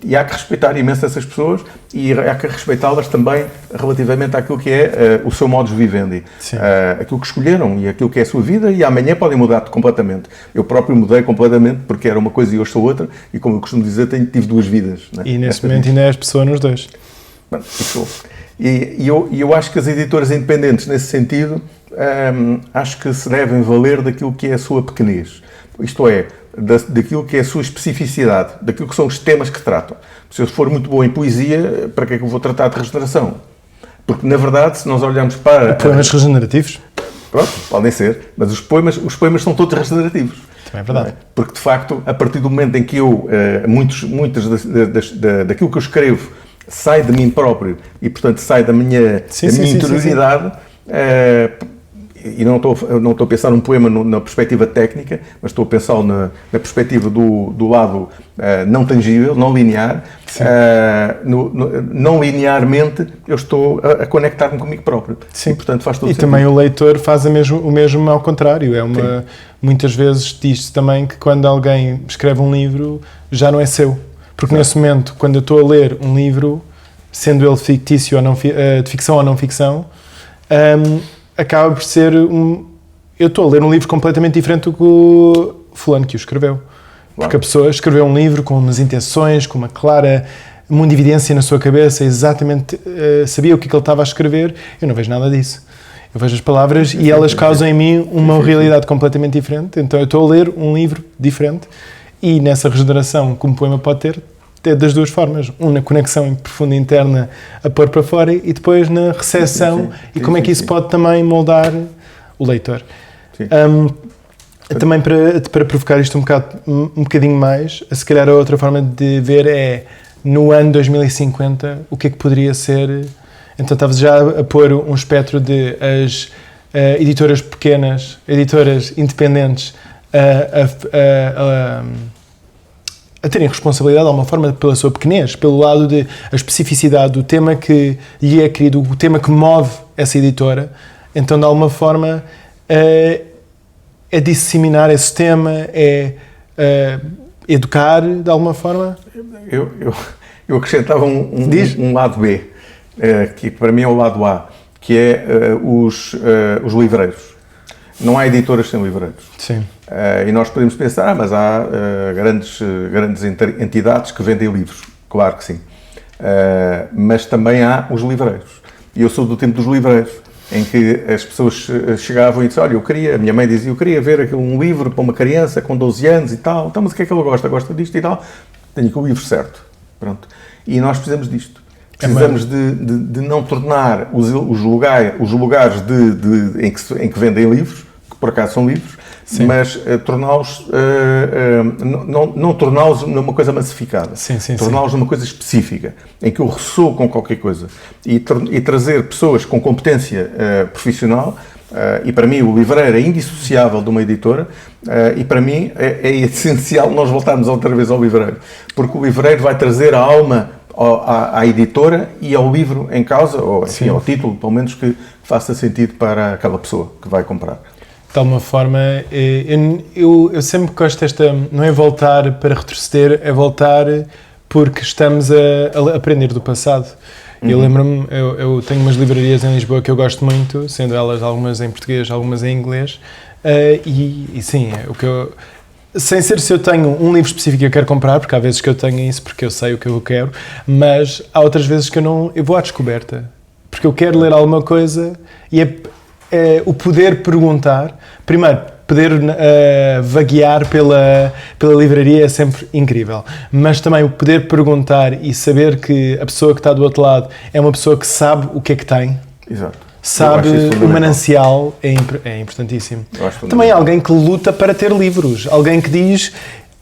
E há que respeitar imenso essas pessoas e há que respeitá-las também relativamente àquilo que é o seu modus vivendi. Aquilo que escolheram e aquilo que é a sua vida, e amanhã podem mudar completamente. Eu próprio mudei completamente porque era uma coisa e hoje sou outra, e como eu costumo dizer, tive duas vidas. Né? E neste momento ainda és pessoa nos dois. Bom, e eu acho que as editoras independentes, nesse sentido, acho que se devem valer daquilo que é a sua pequenez. Isto é, daquilo que é a sua especificidade, daquilo que são os temas que tratam. Se eu for muito bom em poesia, para que é que eu vou tratar de regeneração? Porque, na verdade, se nós olharmos para... Poemas regenerativos? Pronto, podem ser, mas os poemas são todos regenerativos. Também é verdade. Porque, de facto, a partir do momento em que eu, muitas daquilo que eu escrevo sai de mim próprio e, portanto, sai da minha interioridade... E não estou a pensar num poema na perspectiva técnica, mas estou a pensar na perspectiva do lado não tangível, não linear. Não linearmente, eu estou a conectar-me comigo próprio. Sim. E, portanto, faz todo sentido. Também o leitor faz o mesmo ao contrário. Muitas vezes diz-se também que quando alguém escreve um livro, já não é seu. Porque nesse momento, quando eu estou a ler um livro, sendo ele fictício ou não, de ficção ou não ficção, acaba por ser eu estou a ler um livro completamente diferente do que o fulano que o escreveu. Porque a pessoa escreveu um livro com umas intenções, com uma clara mundividência na sua cabeça, exatamente sabia o que ele estava a escrever. Eu não vejo nada disso. Eu vejo as palavras e elas causam em mim uma realidade completamente diferente. Então eu estou a ler um livro diferente e nessa regeneração que um poema pode ter das duas formas, na conexão profunda interna a pôr para fora e depois na recepção e como é que isso pode também moldar o leitor. Também para provocar isto um bocadinho mais, se calhar a outra forma de ver é no ano 2050 o que é que poderia ser. Então estavas já a pôr um espectro de as editoras pequenas, editoras independentes a terem responsabilidade de alguma forma pela sua pequenez, pelo lado de a especificidade do tema que lhe é querido, o tema que move essa editora. Então, de alguma forma, é disseminar esse tema, é educar, de alguma forma. Eu acrescentava um lado B, que para mim é o lado A, que é os livreiros. Não há editoras sem livreiros. Sim. E nós podemos pensar, mas há grandes entidades que vendem livros. Claro que sim. Mas também há os livreiros. E eu sou do tempo dos livreiros, em que as pessoas chegavam e diziam, olha, a minha mãe dizia, eu queria ver um livro para uma criança com 12 anos e tal. Então, mas o que é que ela gosta? Gosta disto e tal? Tenho aqui o livro certo. Pronto. E nós precisamos disto. Precisamos de não tornar os lugares em que vendem livros, que por acaso são livros, mas torná-los, não torná-los numa coisa massificada, torná-los numa coisa específica, em que eu ressoo com qualquer coisa, e trazer pessoas com competência profissional. E para mim o livreiro é indissociável de uma editora, e para mim é essencial nós voltarmos outra vez ao livreiro, porque o livreiro vai trazer a alma à editora e ao livro em causa, ou enfim, ao título, pelo menos, que faça sentido para aquela pessoa que vai comprar. De alguma forma, eu sempre gosto desta, não é voltar para retroceder, é voltar porque estamos a aprender do passado. Eu lembro-me, eu tenho umas livrarias em Lisboa que eu gosto muito, sendo elas algumas em português, algumas em inglês, e sim, o que eu, sem ser se eu tenho um livro específico que eu quero comprar, porque há vezes que eu tenho isso porque eu sei o que eu quero, mas há outras vezes que eu vou à descoberta, porque eu quero ler alguma coisa, e é o poder perguntar, primeiro, poder vaguear pela livraria é sempre incrível, mas também o poder perguntar e saber que a pessoa que está do outro lado é uma pessoa que sabe o que é que tem. Exato. Sabe o manancial, é importantíssimo. Também alguém que luta para ter livros, alguém que diz,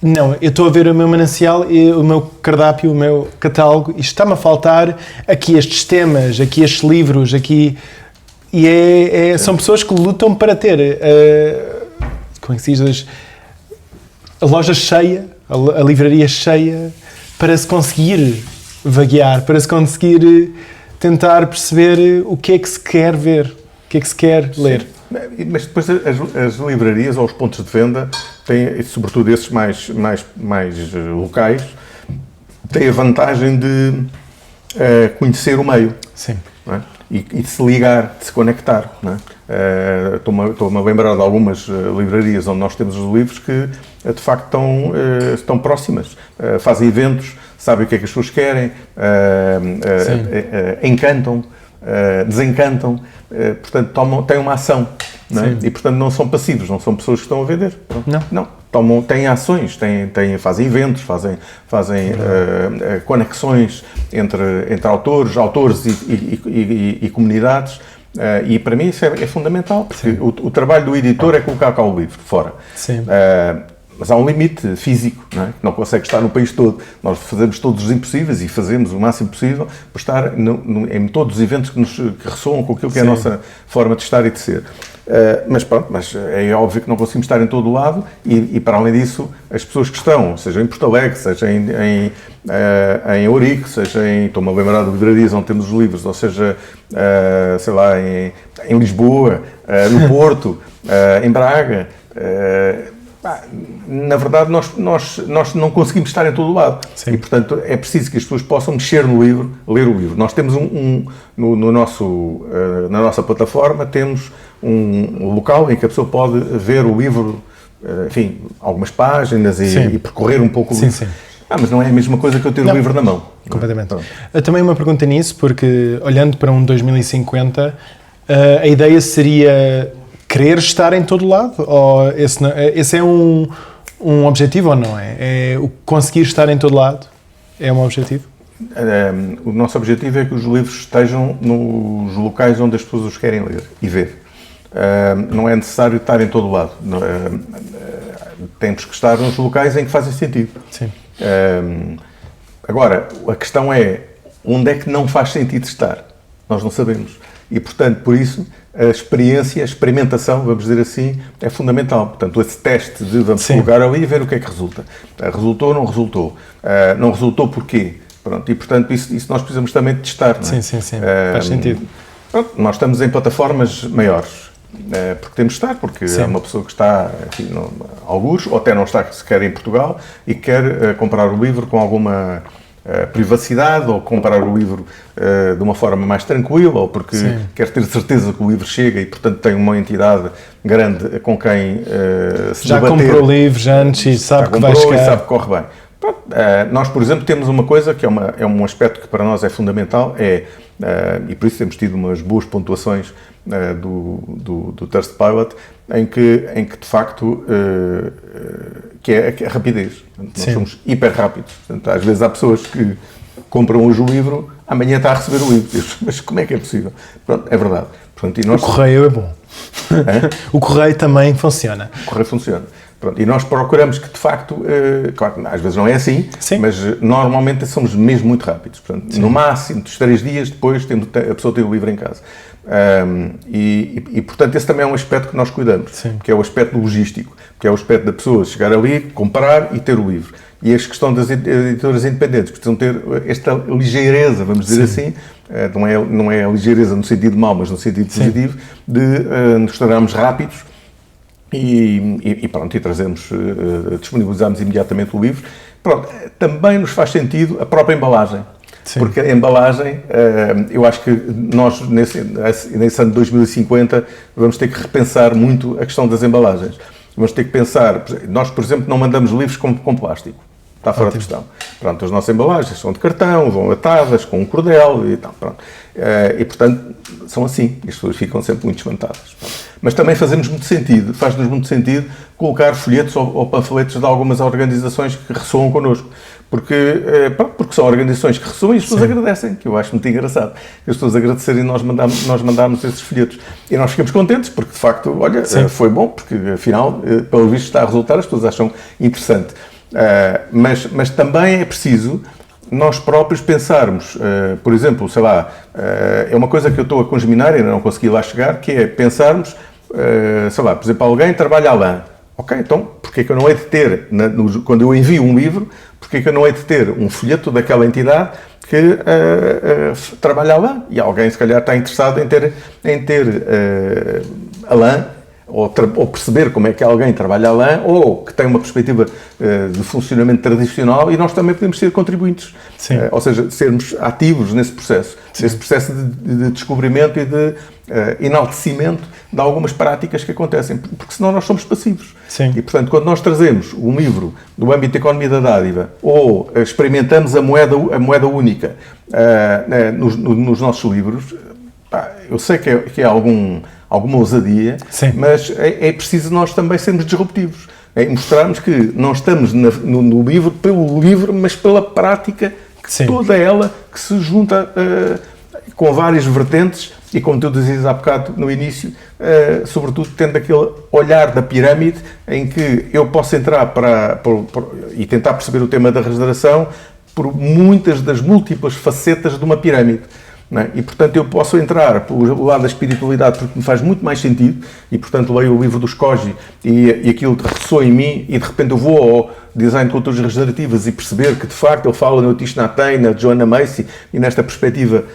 não, eu estou a ver o meu manancial, o meu cardápio, o meu catálogo, e está-me a faltar aqui estes temas, aqui estes livros, aqui... E são pessoas que lutam para ter... como é que se diz? A loja cheia, a livraria cheia, para se conseguir vaguear, para se conseguir tentar perceber o que é que se quer ver, o que é que se quer ler. Mas depois as livrarias ou os pontos de venda têm, sobretudo esses mais locais, têm a vantagem de conhecer o meio. Sim. Não é? E de se ligar, de se conectar. Não é? Estou-me a lembrar de algumas livrarias onde nós temos os livros que, de facto, estão próximas. Fazem eventos, sabem o que é que as pessoas querem, encantam, desencantam, portanto, têm uma ação. Não é? E, portanto, não são passivos, não são pessoas que estão a vender. Não. Têm ações, fazem eventos, fazem conexões entre autores e comunidades, e para mim isso é fundamental, porque o trabalho do editor é colocar cá o livro fora. Mas há um limite físico, não é? Que não consegue estar no país todo. Nós fazemos todos os impossíveis e fazemos o máximo possível para estar em todos os eventos que ressoam com aquilo que é a nossa forma de estar e de ser. Mas é óbvio que não conseguimos estar em todo o lado, e para além disso, as pessoas que estão, seja em Porto Alegre, seja em Ourique, seja estou-me a lembrar de livrarias onde temos os livros, ou seja, sei lá, em Lisboa, no Porto, em Braga, na verdade nós não conseguimos estar em todo o lado. E portanto é preciso que as pessoas possam mexer no livro, ler o livro. Nós temos na nossa plataforma temos um local em que a pessoa pode ver o livro, enfim, algumas páginas e percorrer um pouco o livro. Mas não é a mesma coisa que eu ter o livro na mão. Completamente. Também uma pergunta nisso, porque olhando para um 2050, a ideia seria querer estar em todo lado? Ou esse é um objetivo ou não é? É o conseguir estar em todo lado? É um objetivo? O nosso objetivo é que os livros estejam nos locais onde as pessoas os querem ler e ver. Não é necessário estar em todo lado. Temos que estar nos locais em que fazem sentido. Sim. Agora, a questão é onde é que não faz sentido estar? Nós não sabemos. E, portanto, por isso, a experimentação, vamos dizer assim, é fundamental. Portanto, esse teste de vamos colocar ali e ver o que é que resulta. Resultou ou não resultou? Não resultou porquê? Pronto, e, portanto, isso nós precisamos também de testar. Não é? Sim. Faz sentido. Pronto, nós estamos em plataformas maiores. Porque temos de estar, porque é uma pessoa que está aqui algures, ou até não está sequer em Portugal, e quer comprar o livro com alguma privacidade, ou comprar o livro de uma forma mais tranquila, ou porque quer ter certeza que o livro chega e, portanto, tem uma entidade grande com quem se já debater. Comprou livros antes e sabe que vai chegar. E sabe que corre bem. Pronto, nós, por exemplo, temos uma coisa que é um aspecto que para nós é fundamental, e por isso temos tido umas boas pontuações do Trustpilot, em que de facto que é a rapidez. Nós somos hiper rápidos. Portanto, às vezes há pessoas que compram hoje o livro, amanhã está a receber o livro. Mas como é que é possível? Pronto, é verdade. Portanto, e nós... O correio é bom. O correio também funciona. O correio funciona. Pronto, e nós procuramos que, de facto, claro, às vezes não é assim, Sim. mas normalmente somos mesmo muito rápidos. Portanto, no máximo, dos 3 dias, depois a pessoa tem o livro em casa. Portanto, esse também é um aspecto que nós cuidamos, Sim. que é o aspecto logístico, que é o aspecto da pessoa chegar ali, comprar e ter o livro. E a questão das editoras independentes, precisam ter esta ligeireza, vamos dizer assim, não é a ligeireza no sentido mau, mas no sentido positivo, de nos tornarmos rápidos e pronto, e trazemos, disponibilizamos imediatamente o livro. Pronto, também nos faz sentido a própria embalagem. Sim. Porque a embalagem, eu acho que nós, nesse ano de 2050, vamos ter que repensar muito a questão das embalagens. Vamos ter que pensar, nós, por exemplo, não mandamos livros com plástico. Está fora de questão. Pronto, as nossas embalagens são de cartão, vão atadas, com um cordel e tal. Pronto. E, portanto, são assim. As pessoas ficam sempre muito espantadas. Pronto. Mas também faz-nos muito sentido colocar folhetos ou panfletos de algumas organizações que ressoam connosco. Porque são organizações que ressoam e as pessoas agradecem, que eu acho muito engraçado. As pessoas agradecerem e nós mandarmos esses folhetos. E nós ficamos contentes, porque de facto, olha, foi bom, porque afinal, pelo visto está a resultar, as pessoas acham interessante. Mas também é preciso nós próprios pensarmos, por exemplo, sei lá, é uma coisa que eu estou a congeminar e ainda não consegui lá chegar, que é pensarmos, sei lá, por exemplo, alguém trabalha a lã. Ok, então, porque é que eu não hei de ter, quando eu envio um livro, porque é que eu não hei de ter um folheto daquela entidade que trabalha a lã? E alguém, se calhar, está interessado em ter a lã, ou perceber como é que alguém trabalha a lã, ou que tem uma perspectiva de funcionamento tradicional, e nós também podemos ser contribuintes. Ou seja, sermos ativos nesse processo. Sim. Nesse processo de descobrimento e de enaltecimento de algumas práticas que acontecem, porque senão nós somos passivos. Sim. E, portanto, quando nós trazemos um livro do âmbito da economia da dádiva, ou experimentamos a moeda única nos nossos livros, eu sei que é alguma ousadia, sim, mas é preciso nós também sermos disruptivos. Mostrarmos que não estamos no livro pelo livro, mas pela prática, toda ela que se junta com várias vertentes e, como tu dizias há bocado no início, sobretudo tendo aquele olhar da pirâmide em que eu posso entrar e tentar perceber o tema da regeneração por muitas das múltiplas facetas de uma pirâmide. Não é? E, portanto, eu posso entrar pelo lado da espiritualidade porque me faz muito mais sentido e, portanto, leio o livro dos Koji e aquilo ressoa em mim e, de repente, eu vou ao design de culturas regenerativas e perceber que, de facto, ele fala no Thich Nhat Hanh, na Joanna Macy e nesta perspectiva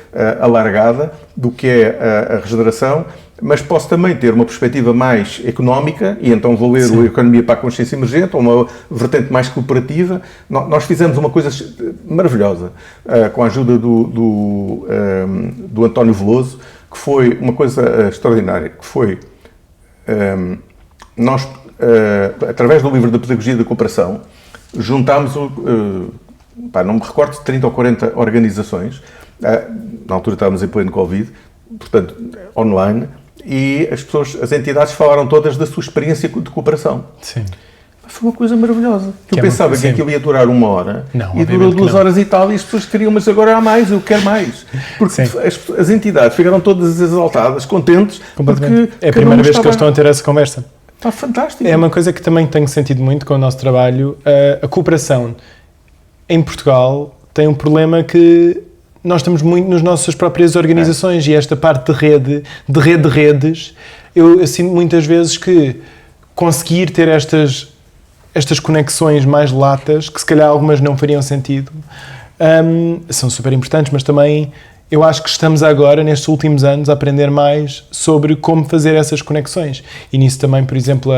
alargada do que é a regeneração, mas posso também ter uma perspectiva mais económica e então vou ler a Economia para a Consciência Emergente, ou uma vertente mais cooperativa. Nós fizemos uma coisa maravilhosa com a ajuda do António Veloso, que foi uma coisa extraordinária, que foi nós, através do livro da Pedagogia da Cooperação, juntámos, não me recordo, 30 ou 40 organizações, na altura estávamos em pleno Covid, portanto, online, e as entidades falaram todas da sua experiência de cooperação. Sim. Foi uma coisa maravilhosa. Eu pensava que aquilo ia durar 1 hora e durou 2 horas e tal, e as pessoas queriam, mas agora há mais, eu quero mais. Porque as entidades ficaram todas exaltadas, contentes, porque é a primeira vez que eles estão a ter essa conversa. Está fantástico. É uma coisa que também tenho sentido muito com o nosso trabalho. A cooperação em Portugal tem um problema que nós estamos muito nas nossas próprias organizações e esta parte de redes, eu sinto muitas vezes que conseguir ter estas conexões mais latas, que se calhar algumas não fariam sentido, são super importantes, mas também eu acho que estamos agora, nestes últimos anos, a aprender mais sobre como fazer essas conexões. E nisso também, por exemplo,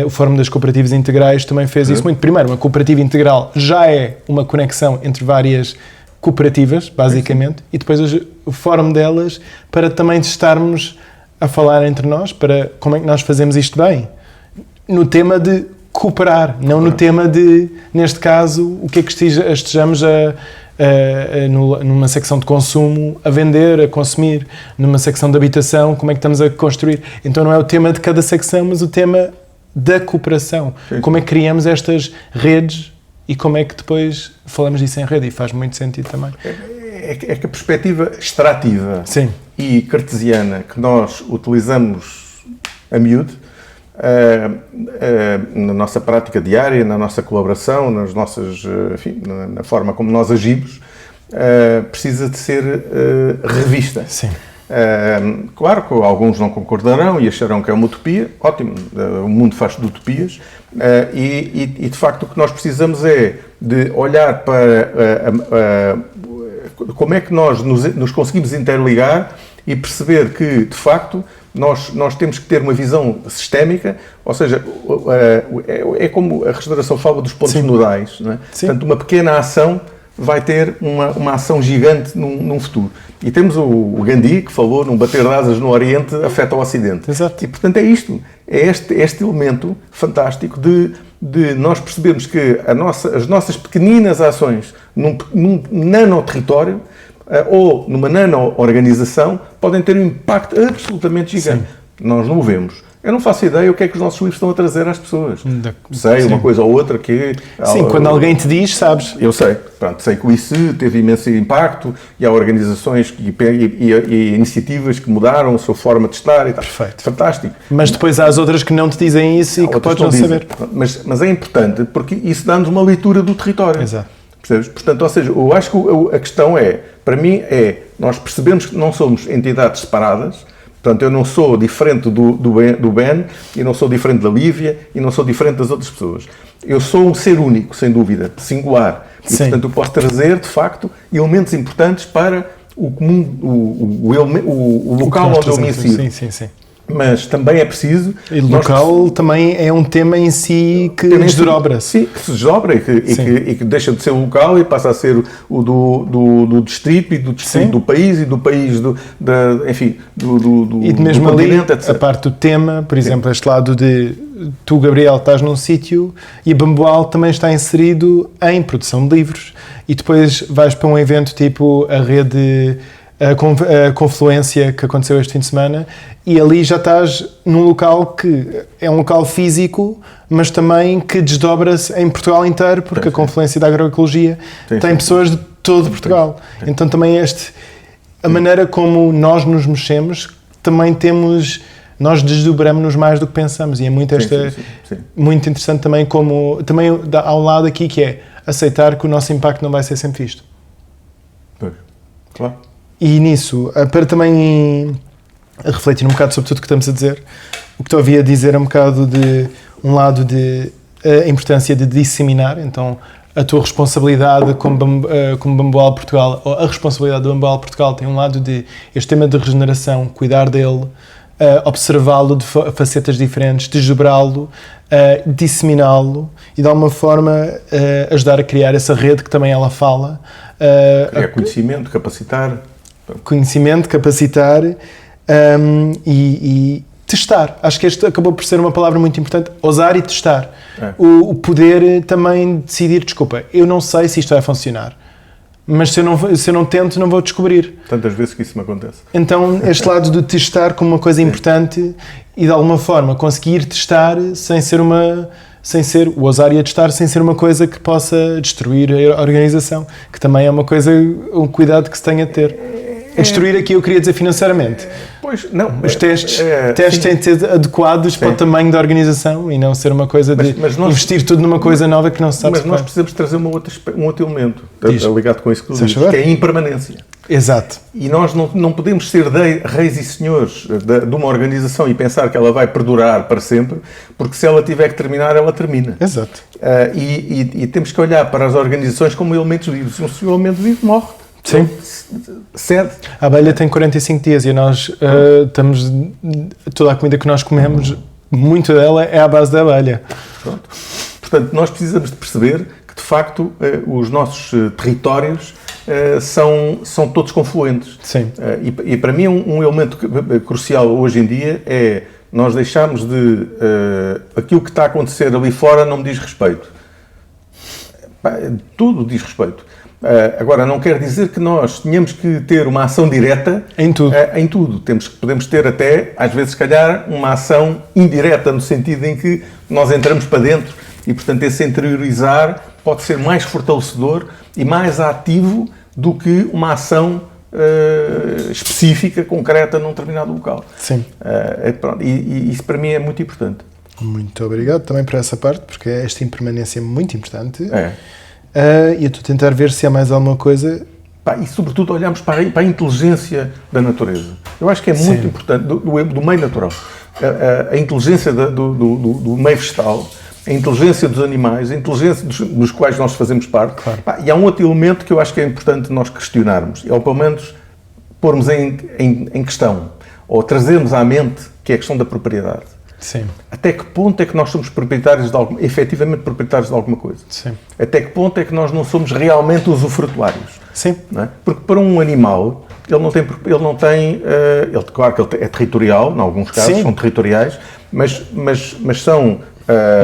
o Fórum das Cooperativas Integrais também fez isso muito. Primeiro, uma cooperativa integral já é uma conexão entre várias cooperativas, basicamente, e depois o fórum delas para também estarmos a falar entre nós para como é que nós fazemos isto bem. No tema de cooperar, não no tema de, neste caso, o que é que estejamos numa secção de consumo a vender, a consumir, numa secção de habitação, como é que estamos a construir. Então não é o tema de cada secção, mas o tema da cooperação. Sim. Como é que criamos estas redes e como é que depois falamos disso em rede, e faz muito sentido também. É que a perspectiva extrativa Sim. e cartesiana que nós utilizamos a miúdo, na nossa prática diária, na nossa colaboração, nas nossas, enfim, na forma como nós agimos, precisa de ser revista. Sim. Claro que alguns não concordarão e acharão que é uma utopia. Ótimo, o mundo faz de utopias, e de facto o que nós precisamos é de olhar para como é que nós nos conseguimos interligar e perceber que, de facto, nós temos que ter uma visão sistémica, ou seja, é como a restauração fala dos pontos nodais, não é? Portanto, uma pequena ação vai ter uma ação gigante num futuro. E temos o Gandhi, que falou num bater de asas no Oriente afeta o Ocidente. Exato. E, portanto, é isto. É este elemento fantástico de nós percebermos que as nossas pequeninas ações num nano-território ou numa nano-organização podem ter um impacto absolutamente gigante. Sim. Nós não o vemos. Eu não faço ideia o que é que os nossos livros estão a trazer às pessoas. Sei, uma coisa ou outra que... Sim, quando alguém te diz, sabes. Eu sei. Pronto, sei que o ICE teve imenso impacto e há organizações e iniciativas que mudaram a sua forma de estar e tal. Perfeito. Fantástico. Mas depois há as outras que não te dizem isso e que podes não saber. Mas é importante porque isso dá-nos uma leitura do território. Exato. Percebes? Portanto, ou seja, eu acho que a questão para mim, nós percebemos que não somos entidades separadas. Portanto, eu não sou diferente do Ben, e não sou diferente da Lívia, e não sou diferente das outras pessoas. Eu sou um ser único, sem dúvida, singular. E, portanto, eu posso trazer, de facto, elementos importantes para o comum, o local onde eu me insiro. Sim. Mas também é preciso... E o local também é um tema em si que desdobra-se. Sim, que se desdobra e que deixa de ser um local e passa a ser o do distrito e do distrito do país e do país enfim, do e mesmo ali, etc. a parte do tema, por exemplo, este lado de tu, Gabriel, estás num sítio e a Bamboal também está inserido em produção de livros e depois vais para um evento tipo a rede... A confluência que aconteceu este fim de semana e ali já estás num local que é um local físico, mas também que desdobra-se em Portugal inteiro, porque a confluência da agroecologia tem pessoas de todo Portugal. Então também a maneira como nós nos mexemos, também nós desdobramos-nos mais do que pensamos e é muito muito interessante também também há um lado aqui que é aceitar que o nosso impacto não vai ser sempre visto. Pois, claro. E nisso, para também refletir um bocado sobre tudo o que estamos a dizer, o que te ouvi a dizer é um bocado de um lado de a importância de disseminar, então a tua responsabilidade como Bamboal Portugal, ou a responsabilidade do Bamboal Portugal tem um lado de este tema de regeneração, cuidar dele, observá-lo de facetas diferentes, desdobrá-lo, disseminá-lo e de alguma forma ajudar a criar essa rede que também ela fala. Criar conhecimento, capacitar e testar. Acho que este acabou por ser uma palavra muito importante, ousar e testar. O poder também decidir, desculpa, eu não sei se isto vai funcionar, mas se eu não tento, não vou descobrir. Tantas vezes que isso me acontece. Então, este lado de testar como uma coisa importante e de alguma forma conseguir testar sem ser o ousar e a testar sem ser uma coisa que possa destruir a organização, que também é uma coisa, um cuidado que se tem a ter. A destruir aqui eu queria dizer financeiramente. Pois, não. Os testes têm de ser adequados para o tamanho da organização e não ser uma coisa de investir tudo numa coisa nova que não se sabe. Mas nós precisamos trazer um outro elemento ligado com isso que tu dizes, que é a impermanência. Exato. E nós não podemos ser reis e senhores de uma organização e pensar que ela vai perdurar para sempre, porque se ela tiver que terminar, ela termina. Exato. E temos que olhar para as organizações como elementos vivos. Se um elemento vivo morre, sim. Cede. A abelha tem 45 dias e nós estamos... Toda a comida que nós comemos, muito dela é à base da abelha. Pronto. Portanto, nós precisamos de perceber que, de facto, os nossos territórios são todos confluentes. Sim. E para mim um elemento crucial hoje em dia é nós deixarmos de... aquilo que está a acontecer ali fora não me diz respeito. Tudo diz respeito. Agora, não quer dizer que nós tenhamos que ter uma ação direta em tudo. Em tudo. Podemos ter até, às vezes, se calhar, uma ação indireta, no sentido em que nós entramos para dentro e, portanto, esse interiorizar pode ser mais fortalecedor e mais ativo do que uma ação específica, concreta, num determinado local. Sim. Pronto, e isso para mim é muito importante. Muito obrigado também por essa parte, porque esta impermanência é muito importante. E eu estou a tentar ver se há mais alguma coisa. E sobretudo olhamos para a inteligência da natureza. Eu acho que é muito importante, do meio natural. A inteligência do meio vegetal, a inteligência dos animais, a inteligência dos quais nós fazemos parte. Claro. E há um outro elemento que eu acho que é importante nós questionarmos, ou pelo menos pormos em questão, ou trazermos à mente, que é a questão da propriedade. Sim. Até que ponto é que nós somos proprietários efetivamente proprietários de alguma coisa? Sim. Até que ponto é que nós não somos realmente usufrutuários? Sim. Não é? Porque para um animal, claro que ele é territorial, em alguns casos são territoriais, mas são...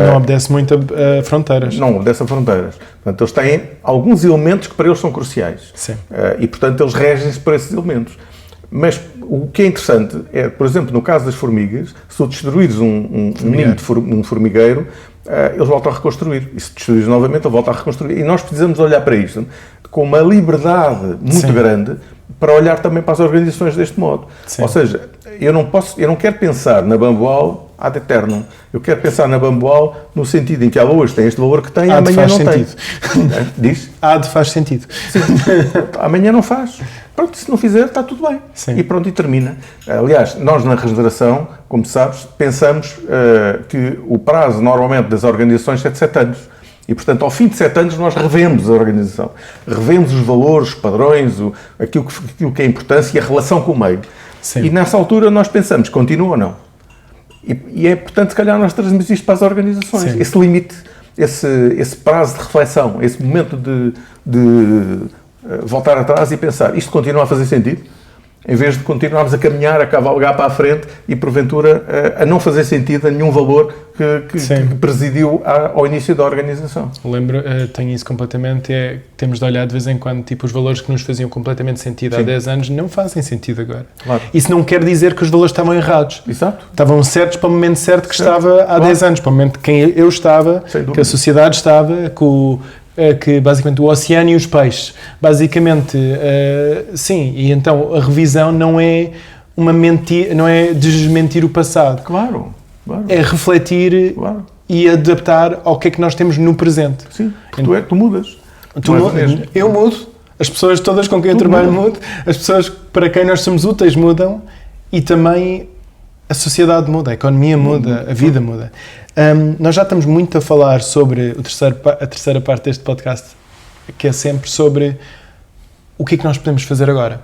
não obedece muito a fronteiras. Não obedece a fronteiras. Portanto, eles têm alguns elementos que para eles são cruciais. Sim. E, portanto, eles regem-se por esses elementos. Mas o que é interessante é, por exemplo, no caso das formigas, se tu destruires um ninho de um formigueiro, eles voltam a reconstruir. E se destruires novamente, ele volta a reconstruir. E nós precisamos olhar para isto com uma liberdade muito grande para olhar também para as organizações deste modo. Sim. Ou seja, eu não quero pensar na Bamboal ad eternum. Eu quero pensar na Bamboal no sentido em que ela hoje tem este valor que tem e amanhã não tem. Diz? Faz sentido. Sim. Amanhã não faz. Pronto, se não fizer, está tudo bem. Sim. E pronto, e termina. Aliás, nós na regeneração, como sabes, pensamos que o prazo normalmente das organizações é de 7 anos. E, portanto, ao fim de 7 anos nós revemos a organização. Revemos os valores, os padrões, aquilo que é importância e a relação com o meio. Sim. E nessa altura nós pensamos, continua ou não? E é, portanto, se calhar nós trazemos isto para as organizações. Sim. Esse limite, esse prazo de reflexão, esse momento de voltar atrás e pensar, isto continua a fazer sentido? Em vez de continuarmos a caminhar, a cavalgar para a frente e, porventura, a não fazer sentido a nenhum valor que presidiu ao início da organização. Tenho isso completamente, temos de olhar de vez em quando, tipo, os valores que nos faziam completamente sentido há 10 anos não fazem sentido agora. Claro. Isso não quer dizer que os valores estavam errados. Exato. Estavam certos para o momento certo que estava há 10 anos, para o momento que eu estava, que a sociedade estava, que basicamente o oceano e os peixes, basicamente, sim, e então a revisão não é uma mentira, não é desmentir o passado. Claro. É refletir e adaptar ao que é que nós temos no presente. Sim, tu mudas. Eu mudo, as pessoas todas com quem eu trabalho mudam, as pessoas para quem nós somos úteis mudam e também a sociedade muda, a economia muda, a vida muda. Nós já estamos muito a falar sobre a terceira parte deste podcast, que é sempre sobre o que é que nós podemos fazer agora.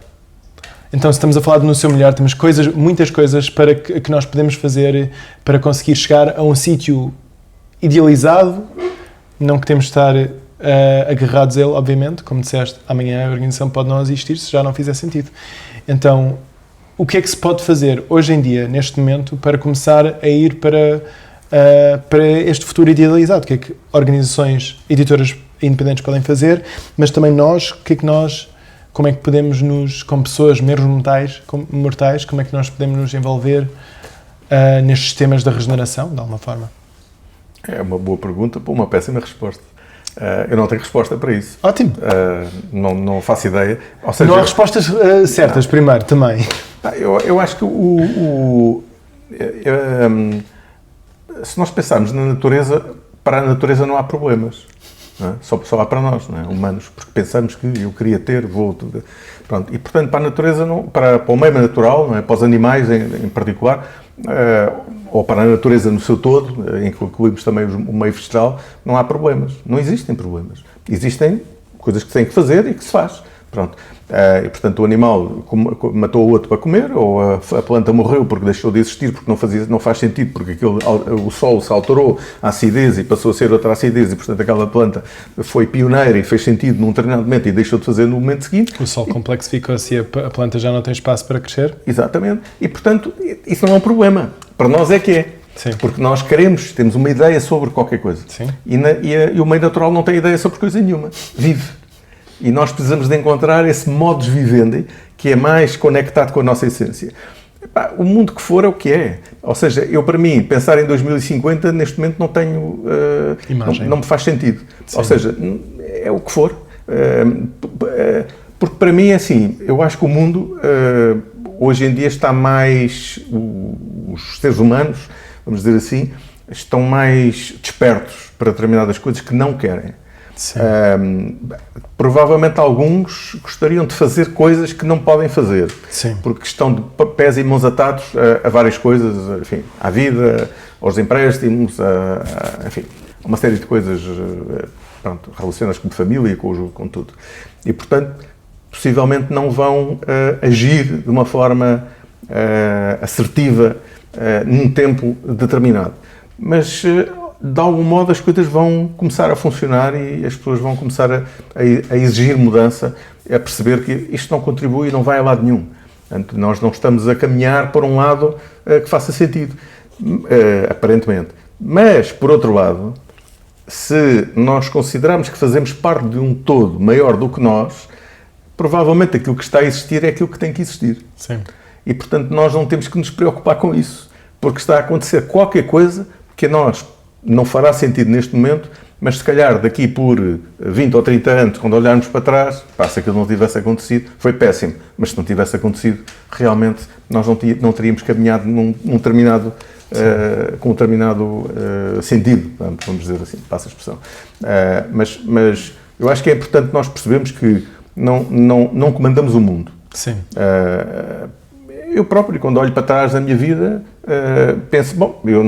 Então, se estamos a falar de No Seu Melhor, temos muitas coisas para que nós podemos fazer para conseguir chegar a um sítio idealizado, não que temos de estar agarrados a ele, obviamente, como disseste, amanhã a organização pode não existir se já não fizer sentido. Então, o que é que se pode fazer hoje em dia, neste momento, para começar a ir para este futuro idealizado? O que é que organizações, editoras independentes podem fazer, mas também nós, como é que podemos como pessoas meros mortais, como é que nós podemos nos envolver nestes temas da regeneração, de alguma forma? É uma boa pergunta para uma péssima resposta. Eu não tenho resposta para isso. Ótimo. Não faço ideia. Ou seja, não há respostas certas, primeiro, também. Eu acho que se nós pensarmos na natureza, para a natureza não há problemas. Não é? Só há para nós, não é? Humanos, porque pensamos que eu queria ter, pronto. E, portanto, para a natureza, para o meio natural, não é? Para os animais em particular, ou para a natureza no seu todo, em que incluímos também o meio vegetal, não há problemas. Não existem problemas. Existem coisas que se tem que fazer e que se faz. Pronto. E, portanto, o animal matou o outro para comer, ou a planta morreu porque deixou de existir, porque não faz sentido, porque o solo se alterou a acidez e passou a ser outra acidez, e, portanto, aquela planta foi pioneira e fez sentido num determinado momento e deixou de fazer no momento seguinte. O solo complexificou-se e a planta já não tem espaço para crescer. Exatamente. E, portanto, isso não é um problema. Para nós é que é. Sim. Porque nós temos uma ideia sobre qualquer coisa. Sim. E o meio natural não tem ideia sobre coisa nenhuma. Vive. E nós precisamos de encontrar esse modus vivendi que é mais conectado com a nossa essência. Epá, o mundo que for é o que é. Ou seja, eu para mim, pensar em 2050, neste momento não tenho... não me faz sentido. Sim. Ou seja, é o que for. Porque para mim é assim, eu acho que o mundo hoje em dia está mais... Os seres humanos, vamos dizer assim, estão mais despertos para determinadas coisas que não querem. Provavelmente alguns gostariam de fazer coisas que não podem fazer. Sim. Porque estão de pés e mãos atados a várias coisas, enfim, à vida, aos empréstimos, enfim, a uma série de coisas pronto, relacionadas com a família, com tudo. E, portanto, possivelmente não vão agir de uma forma assertiva num tempo determinado. Mas, de algum modo, as coisas vão começar a funcionar e as pessoas vão começar a exigir mudança, a perceber que isto não contribui e não vai a lado nenhum. Portanto, nós não estamos a caminhar para um lado que faça sentido, aparentemente. Mas, por outro lado, se nós considerarmos que fazemos parte de um todo maior do que nós, provavelmente aquilo que está a existir é aquilo que tem que existir. Sim. E, portanto, nós não temos que nos preocupar com isso, porque está a acontecer qualquer coisa que a nós não fará sentido neste momento, mas se calhar daqui por 20 ou 30 anos, quando olharmos para trás, se aquilo não tivesse acontecido, foi péssimo, mas se não tivesse acontecido, realmente nós não teríamos caminhado num determinado, com um determinado sentido, vamos dizer assim, passa a expressão. Mas eu acho que é importante nós percebermos que não comandamos o mundo. Sim. Eu próprio, quando olho para trás da minha vida, penso, bom, eu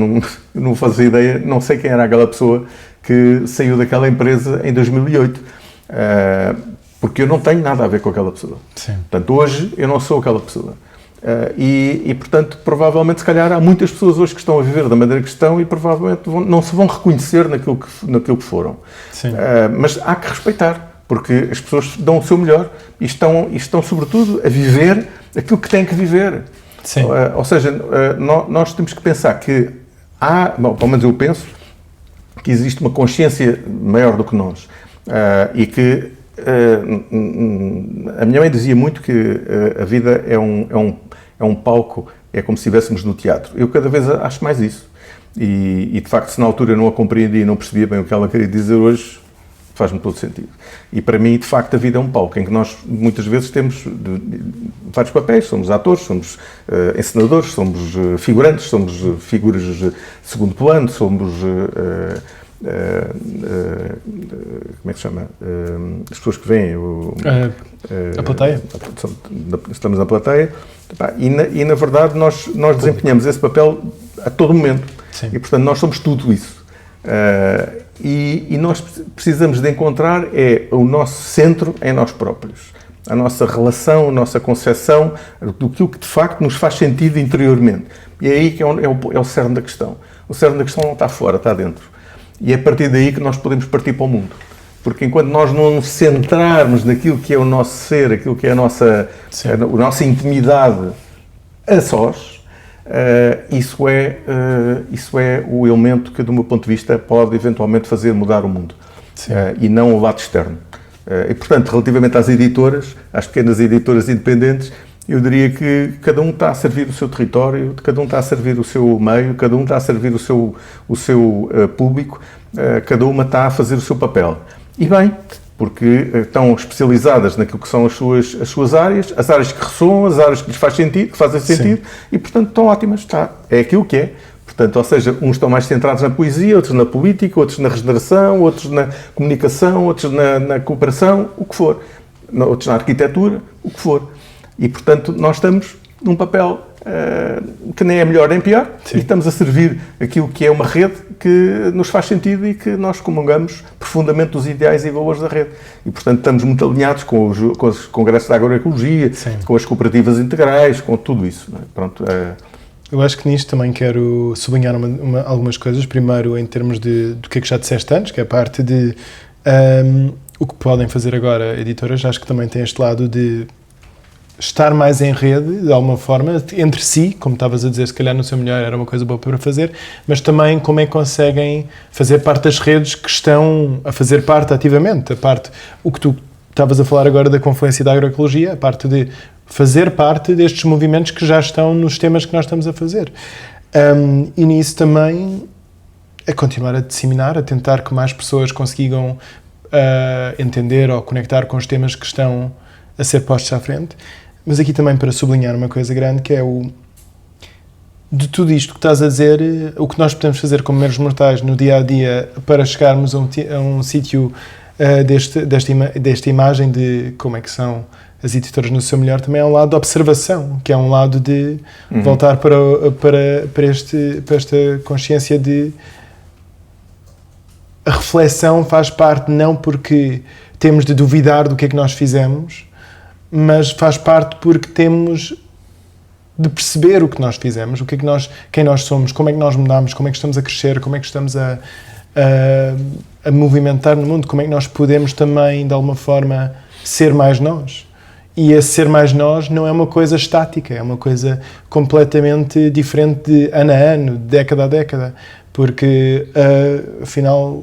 não fazia ideia, não sei quem era aquela pessoa que saiu daquela empresa em 2008, porque eu não tenho nada a ver com aquela pessoa. Sim. Portanto, hoje eu não sou aquela pessoa. Portanto, provavelmente, se calhar, há muitas pessoas hoje que estão a viver da maneira que estão e provavelmente não se vão reconhecer naquilo que foram. Sim. Mas há que respeitar, porque as pessoas dão o seu melhor e estão sobretudo, a viver aquilo que têm que viver. Sim. Ou seja, nós temos que pensar que pelo menos eu penso, que existe uma consciência maior do que nós. E que a minha mãe dizia muito que a vida é um palco, é como se estivéssemos no teatro. Eu cada vez acho mais isso. E de facto, se na altura eu não a compreendia e não percebia bem o que ela queria dizer hoje, faz-me todo sentido. E para mim, de facto, a vida é um palco em que nós muitas vezes temos vários papéis, somos atores, somos encenadores, somos figurantes, somos figuras de segundo plano, somos como é que se chama? As pessoas que vêm a plateia. Estamos na plateia e na verdade nós desempenhamos esse papel a todo momento. Sim. E portanto nós somos tudo isso. E nós precisamos de encontrar o nosso centro em nós próprios, a nossa relação, a nossa concepção do que de facto nos faz sentido interiormente. E é aí que é o cerne da questão. O cerne da questão não está fora, está dentro. E é a partir daí que nós podemos partir para o mundo. Porque enquanto nós não nos centrarmos naquilo que é o nosso ser, aquilo que é a nossa intimidade a sós, isso é o elemento que, do meu ponto de vista, pode eventualmente fazer mudar o mundo. E não o lado externo. E, portanto, relativamente às editoras, às pequenas editoras independentes, eu diria que cada um está a servir o seu território, cada um está a servir o seu meio, cada um está a servir o seu público, cada uma está a fazer o seu papel. E bem, porque estão especializadas naquilo que são as suas áreas, as áreas que ressoam, as áreas que lhes fazem sentido, e, portanto, estão ótimas. É aquilo que é. Portanto, ou seja, uns estão mais centrados na poesia, outros na política, outros na regeneração, outros na comunicação, outros na cooperação, o que for. Outros na arquitetura, o que for. E, portanto, nós estamos num papel que nem é melhor nem pior. Sim. E estamos a servir aquilo que é uma rede que nos faz sentido e que nós comungamos profundamente dos ideais e valores da rede. E, portanto, estamos muito alinhados com os congressos da agroecologia, sim, com as cooperativas integrais, com tudo isso. Não é? Pronto, Eu acho que nisto também quero sublinhar algumas coisas. Primeiro, em termos do que é que já disseste antes, que é a parte de o que podem fazer agora editoras. Acho que também tem este lado de estar mais em rede, de alguma forma, entre si, como estavas a dizer, se calhar no seu melhor era uma coisa boa para fazer, mas também como é que conseguem fazer parte das redes que estão a fazer parte ativamente. O que tu estavas a falar agora da confluência da agroecologia, a parte de fazer parte destes movimentos que já estão nos temas que nós estamos a fazer. E nisso também é continuar a disseminar, a tentar que mais pessoas consigam entender ou conectar com os temas que estão a ser postos à frente. Mas aqui também para sublinhar uma coisa grande, que é de tudo isto que estás a dizer, o que nós podemos fazer como meros mortais no dia-a-dia para chegarmos a um sítio desta imagem de como é que são as editoras no seu melhor, também é um lado de observação, que é um lado de voltar para esta consciência de a reflexão faz parte não porque temos de duvidar do que é que nós fizemos, mas faz parte porque temos de perceber o que nós fizemos, o que é que quem nós somos, como é que nós mudamos, como é que estamos a crescer, como é que estamos a movimentar no mundo, como é que nós podemos também, de alguma forma, ser mais nós. E esse ser mais nós não é uma coisa estática, é uma coisa completamente diferente de ano a ano, de década a década, porque, afinal,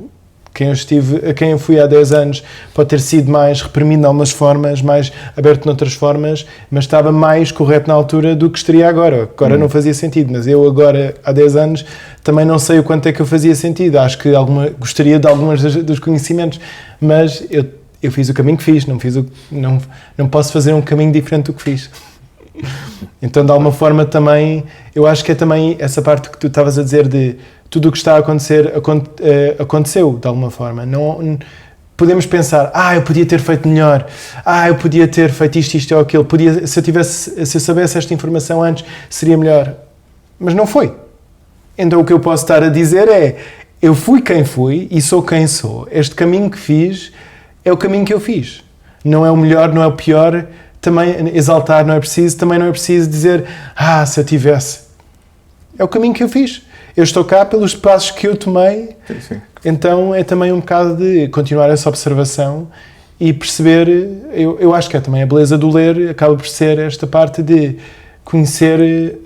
quem eu fui há 10 anos pode ter sido mais reprimido de algumas formas, mais aberto noutras formas, mas estava mais correto na altura do que estaria agora. Agora não fazia sentido, mas eu agora, há 10 anos, também não sei o quanto é que eu fazia sentido. Acho que gostaria de alguns dos conhecimentos, mas eu fiz o caminho que fiz, não posso fazer um caminho diferente do que fiz. Então, de alguma forma, também, eu acho que é também essa parte que tu estavas a dizer de tudo o que está a acontecer, aconteceu, de alguma forma. Não podemos pensar, eu podia ter feito melhor, eu podia ter feito isto ou aquilo, se eu soubesse esta informação antes, seria melhor. Mas não foi. Então, o que eu posso estar a dizer é, eu fui quem fui e sou quem sou. Este caminho que fiz é o caminho que eu fiz. Não é o melhor, não é o pior. Também exaltar não é preciso, também não é preciso dizer, se eu tivesse. É o caminho que eu fiz. Eu estou cá pelos passos que eu tomei. Sim. Então é também um bocado de continuar essa observação e perceber, eu acho que é também a beleza do ler, acaba por ser esta parte de conhecer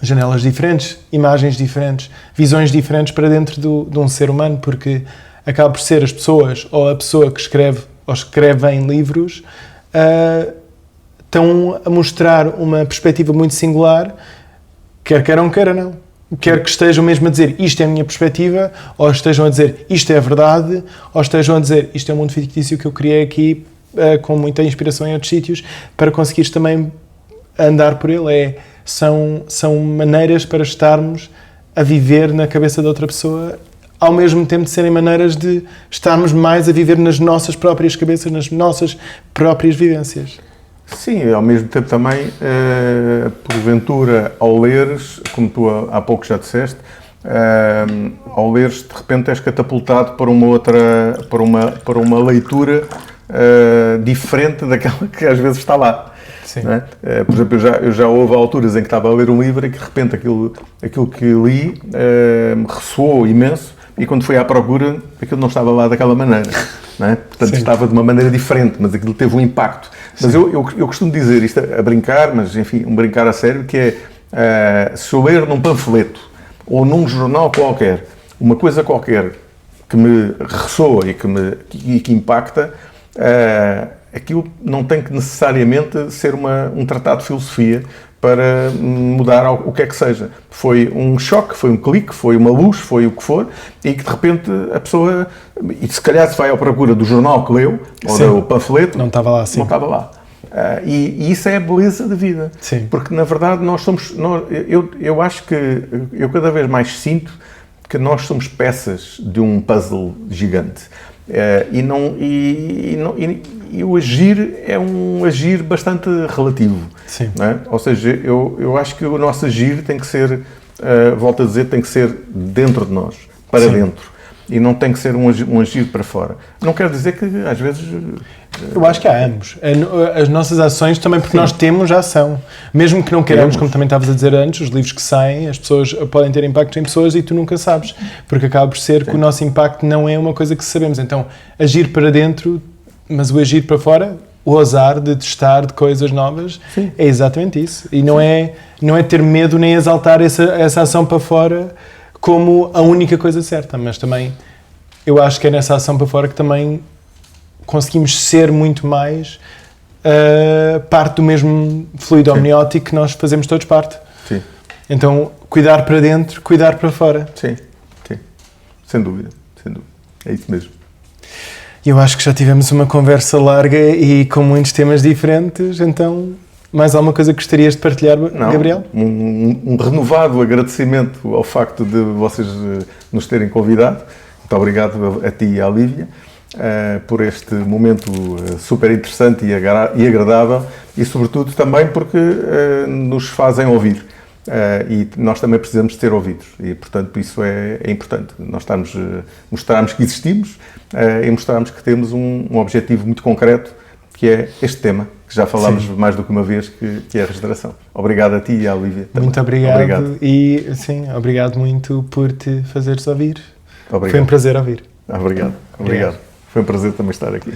janelas diferentes, imagens diferentes, visões diferentes para dentro de um ser humano, porque acaba por ser as pessoas ou a pessoa que escreve ou escrevem livros estão a mostrar uma perspectiva muito singular, quer queiram, quer não. Quer que estejam mesmo a dizer isto é a minha perspectiva, ou estejam a dizer isto é a verdade, ou estejam a dizer isto é um mundo fictício que eu criei aqui com muita inspiração em outros sítios, para conseguires também andar por ele. São maneiras para estarmos a viver na cabeça de outra pessoa, ao mesmo tempo de serem maneiras de estarmos mais a viver nas nossas próprias cabeças, nas nossas próprias vivências. Sim, ao mesmo tempo também, porventura, ao leres, como tu há pouco já disseste, ao leres, de repente és catapultado para uma leitura diferente daquela que às vezes está lá. Sim. Não é? Por exemplo, eu já houve alturas em que estava a ler um livro e que de repente aquilo que li me ressoou imenso, e quando fui à procura, aquilo não estava lá daquela maneira. Não é? Portanto, sim, estava de uma maneira diferente, mas aquilo teve um impacto. Mas eu costumo dizer isto a brincar, mas enfim, um brincar a sério, que é, se eu ler num panfleto ou num jornal qualquer, uma coisa qualquer que me ressoa e que impacta, aquilo não tem que necessariamente ser um tratado de filosofia para mudar o que é que seja. Foi um choque, foi um clique, foi uma luz, foi o que for, e que de repente a pessoa, e se calhar se vai à procura do jornal que leu, ou do panfleto, não estava lá assim. Não estava lá. E isso é a beleza da vida. Sim. Porque na verdade eu acho que eu cada vez mais sinto que nós somos peças de um puzzle gigante. E o agir é um agir bastante relativo. Sim. Não é? Ou seja, eu acho que o nosso agir tem que ser, volto a dizer, tem que ser dentro de nós, para sim, dentro. E não tem que ser um agir para fora. Não quer dizer que, às vezes... Eu acho que há ambos. As nossas ações também, porque sim, nós temos a ação. Mesmo que não queiramos, como também estavas a dizer antes, os livros que saem, as pessoas podem ter impacto em pessoas e tu nunca sabes. Porque acaba por ser sim, que o nosso impacto não é uma coisa que sabemos. Então, agir para dentro, mas o agir para fora, o ousar de testar de coisas novas, sim, é exatamente isso. E não é ter medo nem exaltar essa ação para fora como a única coisa certa, mas também eu acho que é nessa ação para fora que também conseguimos ser muito mais parte do mesmo fluido amniótico que nós fazemos todos parte. Sim. Então, cuidar para dentro, cuidar para fora. Sim, sim. Sem dúvida, sem dúvida. É isso mesmo. Eu acho que já tivemos uma conversa larga e com muitos temas diferentes, então, mais alguma coisa que gostarias de partilhar, Gabriel? Um renovado agradecimento ao facto de vocês nos terem convidado. Muito obrigado a ti e à Lívia por este momento super interessante e agradável e, sobretudo, também porque nos fazem ouvir. E nós também precisamos de ser ouvidos e, portanto, isso é importante. Nós mostrarmos que existimos e mostrarmos que temos um objetivo muito concreto, que é este tema, que já falámos mais do que uma vez, que é a regeneração. Obrigado a ti e à Lívia também. Muito obrigado. E, sim, obrigado muito por te fazeres ouvir. Obrigado. Foi um prazer ouvir. Obrigado. Foi um prazer também estar aqui.